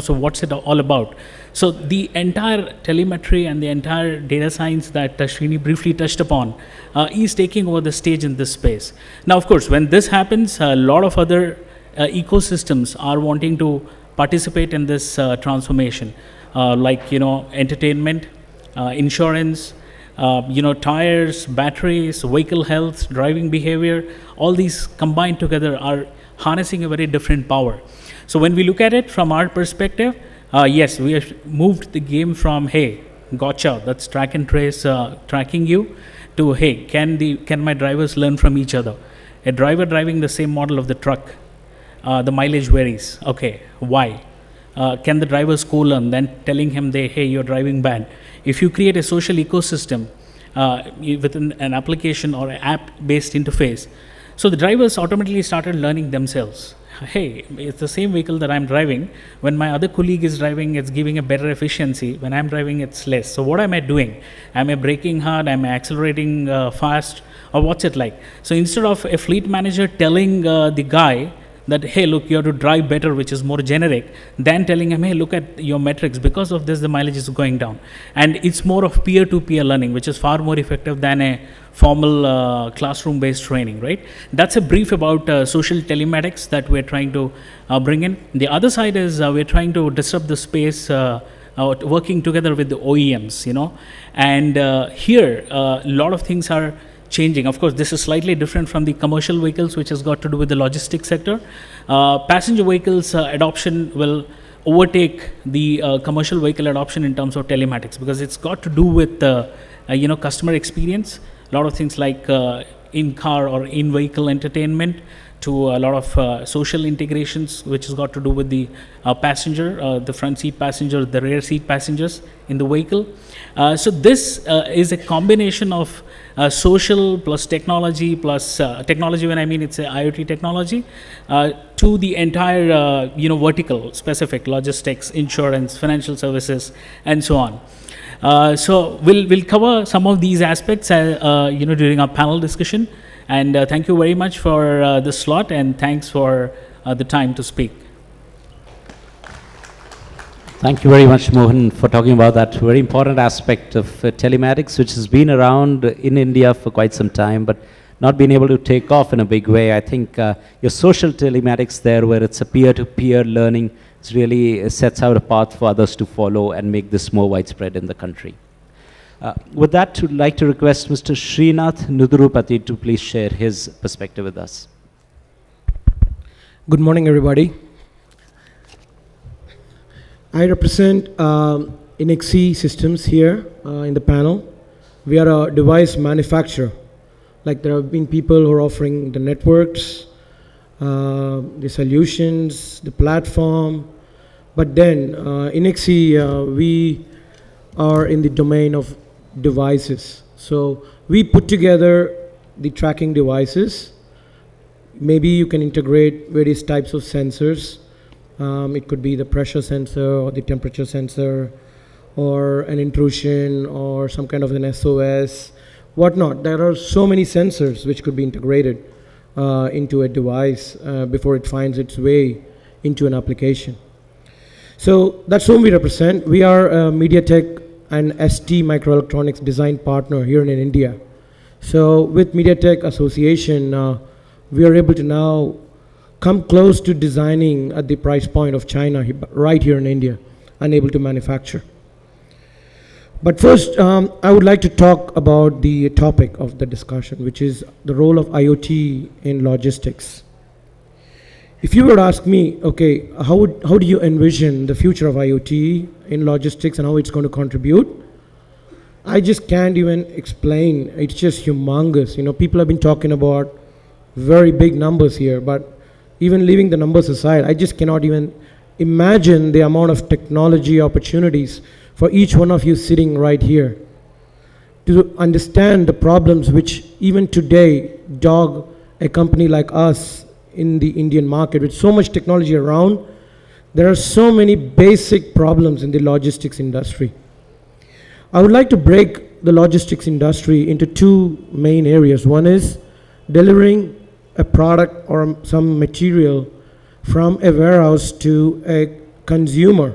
so what's it all about? So the entire telemetry and the entire data science that Srini briefly touched upon is taking over the stage in this space. Now, of course, when this happens, a lot of other ecosystems are wanting to participate in this transformation, like, entertainment, insurance, tires, batteries, vehicle health, driving behavior, all these combined together are harnessing a very different power. So when we look at it from our perspective, yes, we have moved the game from, hey, gotcha, that's track and trace tracking you, to, hey, can my drivers learn from each other? A driver driving the same model of the truck, the mileage varies. Okay, why? Can the driver co-learn, then telling him, hey, you're driving bad. If you create a social ecosystem within an application or an app-based interface, so the drivers automatically started learning themselves. Hey, it's the same vehicle that I'm driving. When my other colleague is driving, it's giving a better efficiency. When I'm driving, it's less. So what am I doing? Am I braking hard? Am I accelerating fast? Or what's it like? So instead of a fleet manager telling the guy that, hey, look, you have to drive better, which is more generic, than telling him, hey, look at your metrics. Because of this, the mileage is going down. And it's more of peer-to-peer learning, which is far more effective than a formal classroom-based training, right? That's a brief about social telematics that we're trying to bring in. The other side is we're trying to disrupt the space, working together with the OEMs, And here, a lot of things are changing. Of course, this is slightly different from the commercial vehicles, which has got to do with the logistics sector. Passenger vehicles adoption will overtake the commercial vehicle adoption in terms of telematics, because it's got to do with customer experience. A lot of things like in-car or in-vehicle entertainment, to a lot of social integrations, which has got to do with the passenger, the front seat passenger, the rear seat passengers in the vehicle. So this is a combination of social plus technology, plus technology, when I mean it's a IoT technology, to the entire vertical, specific logistics, insurance, financial services, and so on. So we'll cover some of these aspects during our panel discussion. And thank you very much for this slot, and thanks for the time to speak. Thank you very much, Mohan, for talking about that very important aspect of telematics, which has been around in India for quite some time, but not been able to take off in a big way. I think your social telematics there, where it's a peer-to-peer learning, really sets out a path for others to follow and make this more widespread in the country. With that, I'd like to request Mr. Srinath Nudurupati to please share his perspective with us. Good morning, everybody. I represent Inxee Systems here in the panel. We are a device manufacturer. Like, there have been people who are offering the networks, the solutions, the platform. But then, Inxee, we are in the domain of devices. So we put together the tracking devices. Maybe you can integrate various types of sensors. It could be the pressure sensor or the temperature sensor, or an intrusion, or some kind of an SOS, whatnot. There are so many sensors which could be integrated into a device before it finds its way into an application. So that's whom we represent. We are MediaTek and ST Microelectronics design partner here in India. So with MediaTek Association, we are able to now come close to designing at the price point of China right here in India, and able to manufacture. But first, I would like to talk about the topic of the discussion, which is the role of IoT in logistics. If you were to ask me, okay, how do you envision the future of IoT in logistics and how it's going to contribute? I just can't even explain. It's just humongous. You know, people have been talking about very big numbers here, but even leaving the numbers aside, I just cannot even imagine the amount of technology opportunities for each one of you sitting right here to understand the problems which even today dog a company like us in the Indian market. With so much technology around, there are so many basic problems in the logistics industry. I would like to break the logistics industry into two main areas. One is delivering a product or some material from a warehouse to a consumer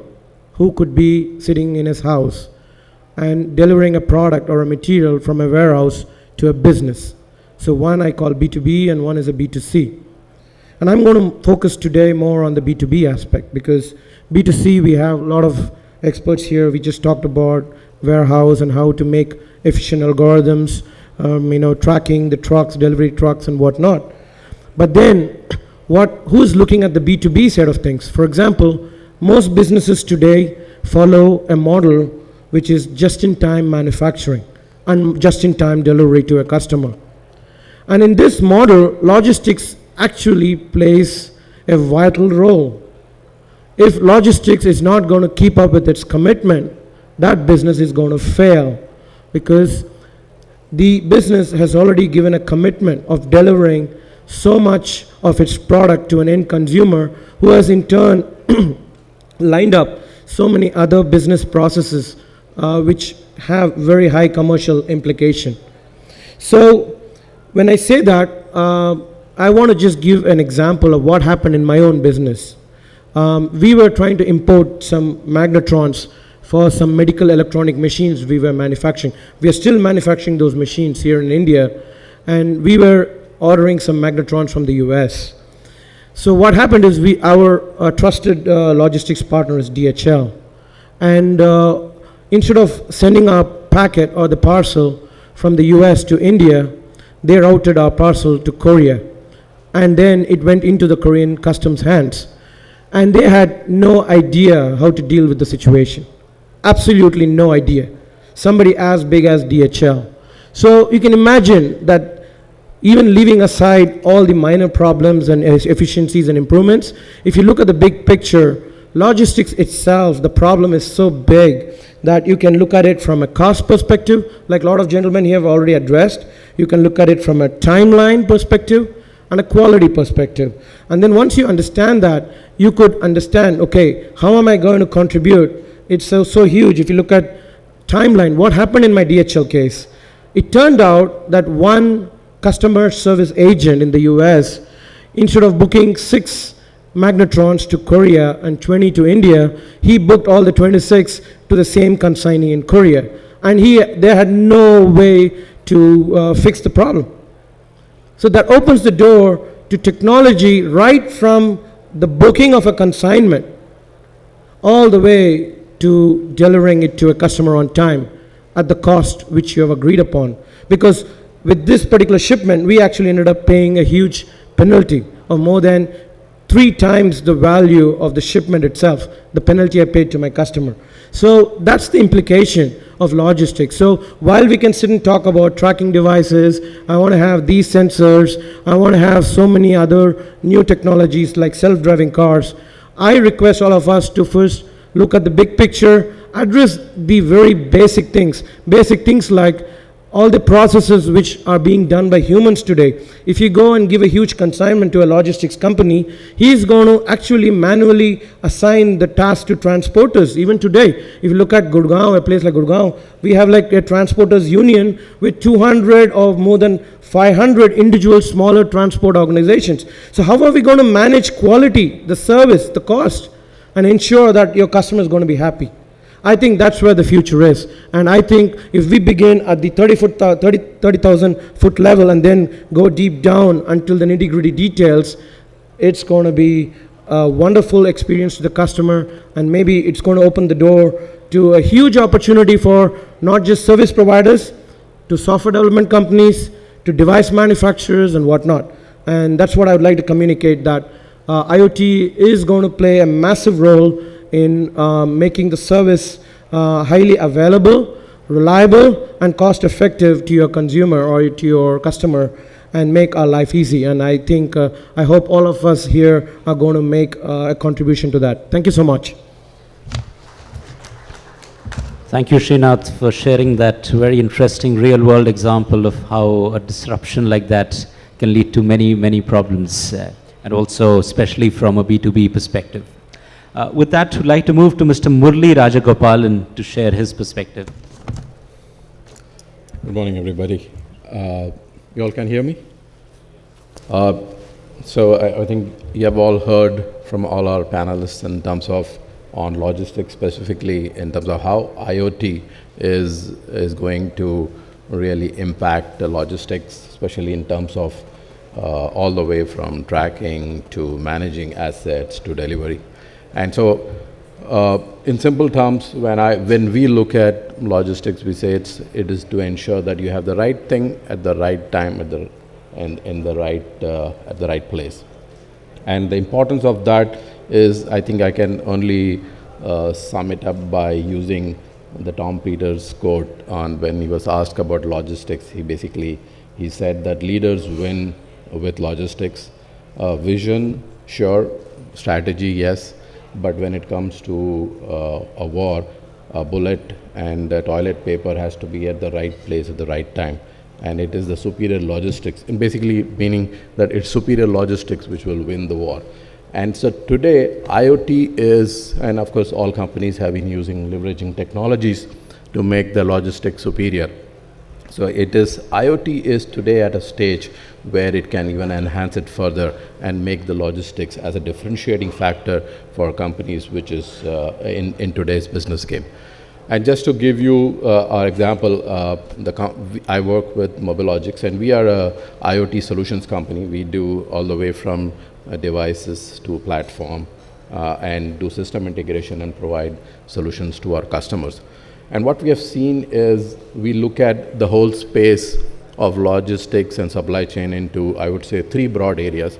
who could be sitting in his house, and delivering a product or a material from a warehouse to a business. So one I call B2B and one is a B2C. And I'm going to focus today more on the B2B aspect, because B2C we have a lot of experts here. We just talked about warehouse and how to make efficient algorithms, tracking the trucks, delivery trucks and whatnot. But then who's looking at the B2B side of things? For example, most businesses today follow a model which is just-in-time manufacturing and just-in-time delivery to a customer. And in this model, logistics actually plays a vital role. If logistics is not going to keep up with its commitment, that business is going to fail, because the business has already given a commitment of delivering so much of its product to an end consumer, who has in turn lined up so many other business processes which have very high commercial implication. So when I say that, I want to just give an example of what happened in my own business. We were trying to import some magnetrons for some medical electronic machines we were manufacturing. We are still manufacturing those machines here in India, and we were ordering some magnetrons from the US. So what happened is our trusted logistics partner is DHL, and instead of sending our packet or the parcel from the US to India, they routed our parcel to Korea, and then it went into the Korean customs hands, and they had no idea how to deal with the situation. Absolutely no idea. Somebody as big as DHL. So you can imagine that even leaving aside all the minor problems and efficiencies and improvements, if you look at the big picture, logistics itself, the problem is so big that you can look at it from a cost perspective, like a lot of gentlemen here have already addressed. You can look at it from a timeline perspective and a quality perspective. And then once you understand that, you could understand, okay, how am I going to contribute? It's so huge. If you look at timeline, what happened in my DHL case? It turned out that one customer service agent in the US, instead of booking 6 magnetrons to Korea and 20 to India, he booked all the 26 to the same consignee in Korea. And they had no way to fix the problem. So that opens the door to technology right from the booking of a consignment all the way to delivering it to a customer on time at the cost which you have agreed upon. Because with this particular shipment, we actually ended up paying a huge penalty of more than 3 times the value of the shipment itself, the penalty I paid to my customer. So that's the implication of logistics. So while we can sit and talk about tracking devices, I want to have these sensors, I want to have so many other new technologies like self-driving cars, I request all of us to first look at the big picture, address the very basic things like all the processes which are being done by humans today. If you go and give a huge consignment to a logistics company, he's going to actually manually assign the task to transporters. Even today, if you look at Gurgaon, a place like Gurgaon, we have like a transporters union with 200 or more than 500 individual smaller transport organizations. So how are we going to manage quality, the service, the cost, and ensure that your customer is going to be happy? I think that's where the future is. And I think if we begin at the 30,000 foot level and then go deep down until the nitty-gritty details, it's going to be a wonderful experience to the customer, and maybe it's going to open the door to a huge opportunity for not just service providers, to software development companies, to device manufacturers and whatnot. And that's what I would like to communicate, that IoT is going to play a massive role in making the service highly available, reliable, and cost effective to your consumer or to your customer, and make our life easy. And I think, I hope all of us here are going to make a contribution to that. Thank you so much. Thank you, Srinath, for sharing that very interesting real-world example of how a disruption like that can lead to many, many problems, and also especially from a B2B perspective. With that, we'd like to move to Mr. Murali Rajagopalan to share his perspective. Good morning, everybody. You all can hear me? So I think you have all heard from all our panelists in terms of on logistics, specifically in terms of how IoT is going to really impact the logistics, especially in terms of all the way from tracking to managing assets to delivery. And so in simple terms, when we look at logistics, we say it is to ensure that you have the right thing at the right time at the right place. And the importance of that is, I think I can only sum it up by using the Tom Peters quote on when he was asked about logistics. He said that leaders win with logistics. Vision, sure. Strategy, yes. But when it comes to a war, a bullet and toilet paper has to be at the right place at the right time. And it is the superior logistics, and basically meaning that it's superior logistics which will win the war. And so today, IoT is, and of course all companies have been leveraging technologies to make the logistics superior. So IoT is today at a stage where it can even enhance it further and make the logistics as a differentiating factor for companies, which is in today's business game. And just to give you our example, I work with Mobilogix, and we are a IoT solutions company. We do all the way from devices to platform and do system integration and provide solutions to our customers. And what we have seen is we look at the whole space of logistics and supply chain into, I would say, 3 broad areas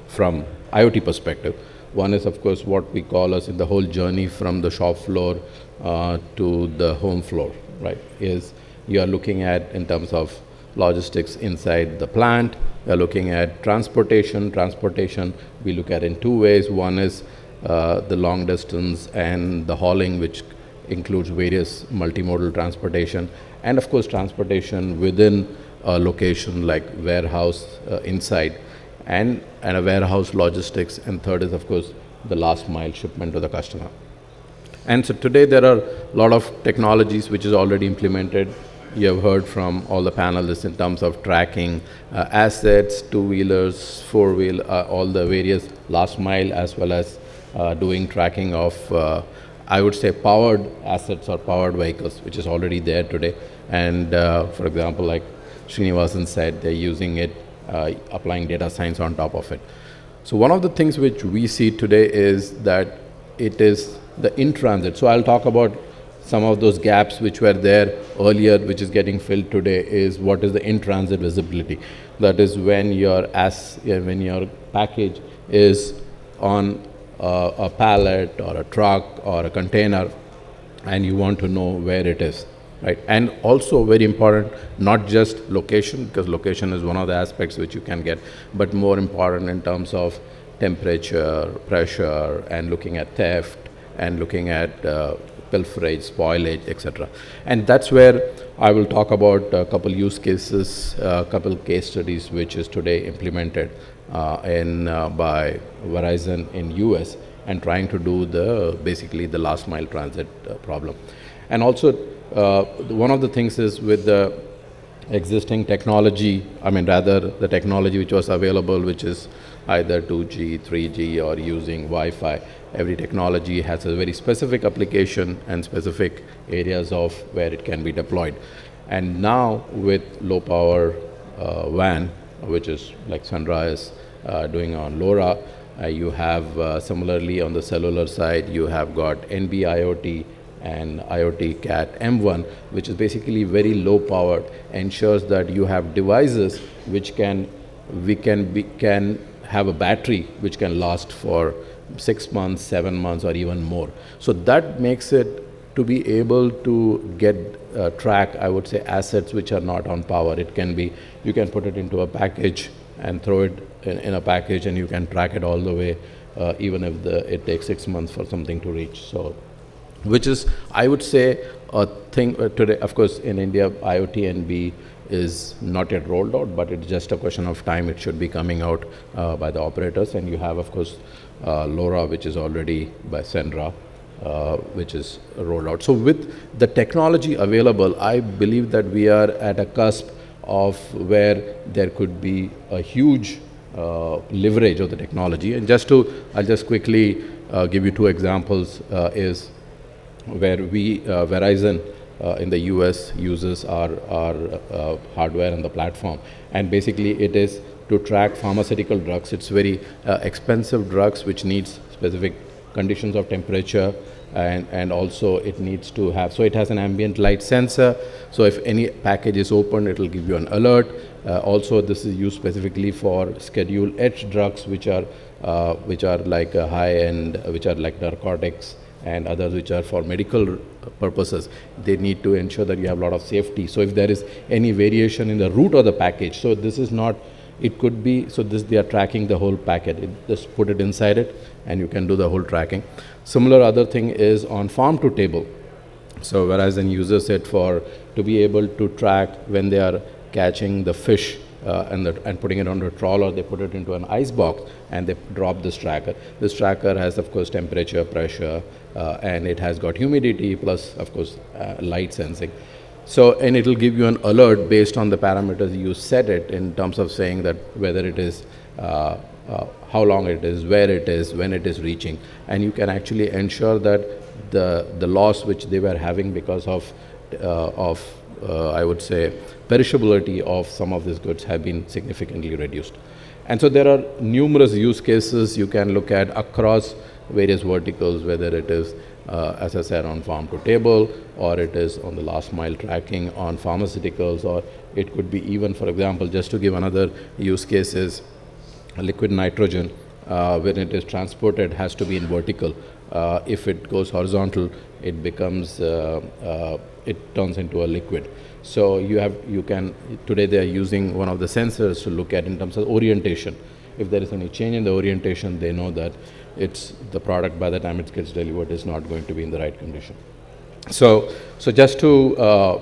from IoT perspective. One is, of course, what we call as in the whole journey from the shop floor to the home floor, right? Is you are looking at in terms of logistics inside the plant. We are looking at transportation. Transportation we look at in 2 ways. One is the long distance and the hauling, which includes various multimodal transportation, and of course transportation within a location like warehouse inside, and a warehouse logistics, and third is of course the last mile shipment to the customer. And so today there are a lot of technologies which is already implemented. You have heard from all the panelists in terms of tracking assets, 2-wheelers, 4-wheel, all the various last mile, as well as doing tracking of I would say powered assets or powered vehicles, which is already there today. And for example, like Srinivasan said, they're using it, applying data science on top of it. So one of the things which we see today is that it is the in-transit. So I'll talk about some of those gaps which were there earlier, which is getting filled today, is what is the in-transit visibility. That is when your package is on a pallet or a truck or a container, and you want to know where it is, right? And also very important, not just location, because location is one of the aspects which you can get, but more important in terms of temperature, pressure, and looking at theft, and looking at pilferage, spoilage, etc. And that's where I will talk about a couple use cases, a couple case studies, which is today implemented by Verizon in US, and trying to do basically the last mile transit problem. And also one of the things is with the existing technology, the technology which was available, which is either 2G, 3G, or using Wi-Fi. Every technology has a very specific application and specific areas of where it can be deployed. And now with low power WAN, which is like SenRa is doing on LoRa, You have similarly on the cellular side, you have got NB IoT and IoT CAT M1, which is basically very low powered, ensures that you have devices which can have a battery which can last for 6 months, 7 months, or even more. So that makes it to be able to get track, I would say, assets which are not on power. It can be, you can put it into a package and throw it in a package, and you can track it all the way, even if it takes 6 months for something to reach. So, which is, I would say, a thing today. Of course, in India, IoT NB is not yet rolled out, but it's just a question of time. It should be coming out by the operators. And you have, of course, LoRa, which is already by SenRa, which is rolled out. So with the technology available, I believe that we are at a cusp of where there could be a huge leverage of the technology. And I'll just quickly give you 2 examples, is where Verizon in the US uses our hardware and the platform. And basically it is to track pharmaceutical drugs. It's very expensive drugs which needs specific conditions of temperature, and also it needs to have, so it has an ambient light sensor. So if any package is opened, it will give you an alert. Also, this is used specifically for Schedule H drugs, which are like high end, which are like narcotics, and others which are for medical purposes. They need to ensure that you have a lot of safety. So if there is any variation in the route of the package, so this is not, it could be, so this, they are tracking the whole packet. Just put it inside it and you can do the whole tracking. Similar other thing is on farm to table. So Verizon uses it to be able to track when they are catching the fish and putting it on a trawler. They put it into an ice box and they drop this tracker. This tracker has, of course, temperature, pressure, and it has got humidity plus, of course, light sensing. So, and it will give you an alert based on the parameters you set it, in terms of saying that whether it is, how long it is, where it is, when it is reaching. And you can actually ensure that the loss which they were having because of I would say, perishability of some of these goods have been significantly reduced. And so there are numerous use cases you can look at across various verticals, whether it is, as I said, on farm to table, or it is on the last mile tracking on pharmaceuticals, or it could be even, for example, just to give another use case is liquid nitrogen, when it is transported, has to be in vertical. If it goes horizontal, it becomes, it turns into a liquid. So you can, today they are using one of the sensors to look at in terms of orientation. If there is any change in the orientation, they know that it's the product, by the time it gets delivered, is not going to be in the right condition. So just to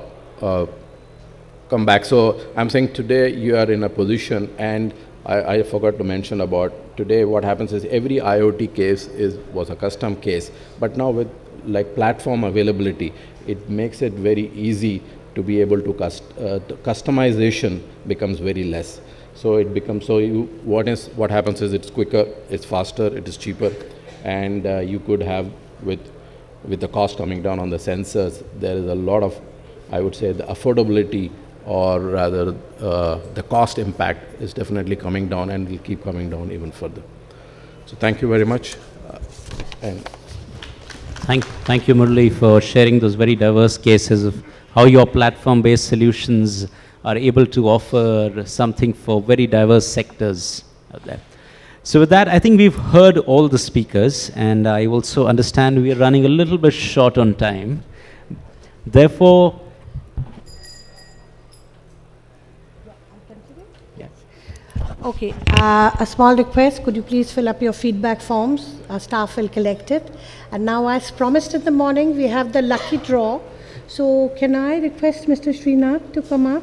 come back, so I'm saying today you are in a position, and I forgot to mention about today what happens is every IoT case was a custom case, but now with like platform availability, it makes it very easy to be able to customization becomes very less. So it becomes, so what happens is it's quicker, it's faster, it is cheaper, and you could have, with the cost coming down on the sensors, there is a lot of, I would say, the affordability, or rather the cost impact is definitely coming down and will keep coming down even further. So thank you very much. And Thank you, Murali, for sharing those very diverse cases of how your platform-based solutions are able to offer something for very diverse sectors out there. So with that, I think we've heard all the speakers, and I also understand we are running a little bit short on time. Therefore, okay, a small request, could you please fill up your feedback forms? Our staff will collect it. And now, as promised in the morning, we have the lucky draw. So can I request Mr. Srinath to come up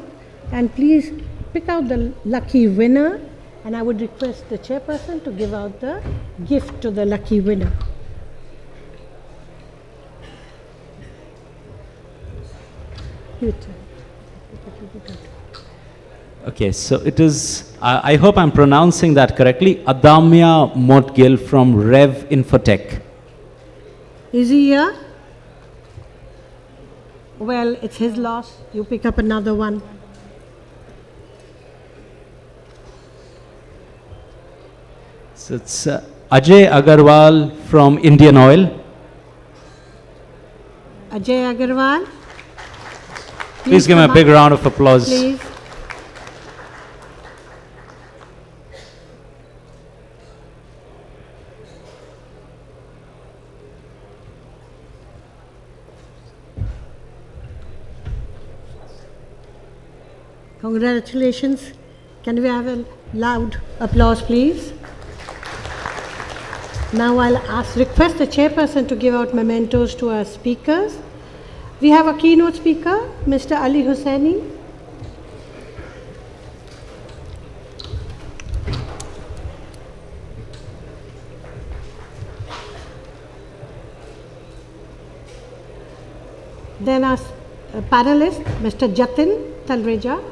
and please pick out the lucky winner, and I would request the chairperson to give out the gift to the lucky winner. okay, so it is, I hope I'm pronouncing that correctly, Adamya Motgil from Rev Infotech. Is he here? Well, it's his loss. You pick up another one. So it's Ajay Agarwal from Indian Oil. Ajay Agarwal. Please give him a big round of applause. Please. Congratulations. Can we have a loud applause, please? Now I'll request the chairperson to give out mementos to our speakers. We have a keynote speaker, Mr. Ali Hosseini. Then our panelist, Mr. Jatin Talreja.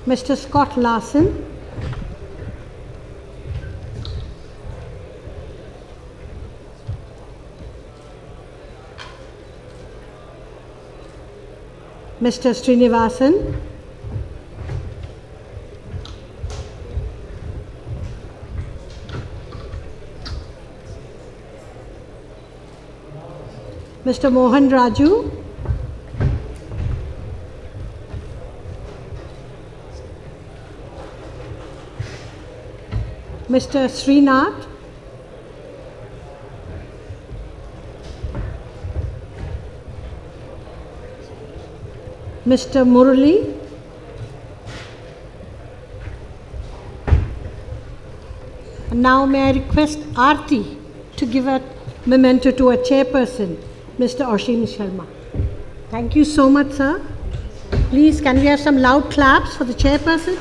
Mr. Scott Larsen. Mr. Srinivasan. Mr. Mohan Raju. Mr. Srinath. Mr. Murali. And now may I request Aarti to give a memento to a chairperson, Mr. Ashim Sharma. Thank you so much, sir. Please, can we have some loud claps for the chairperson?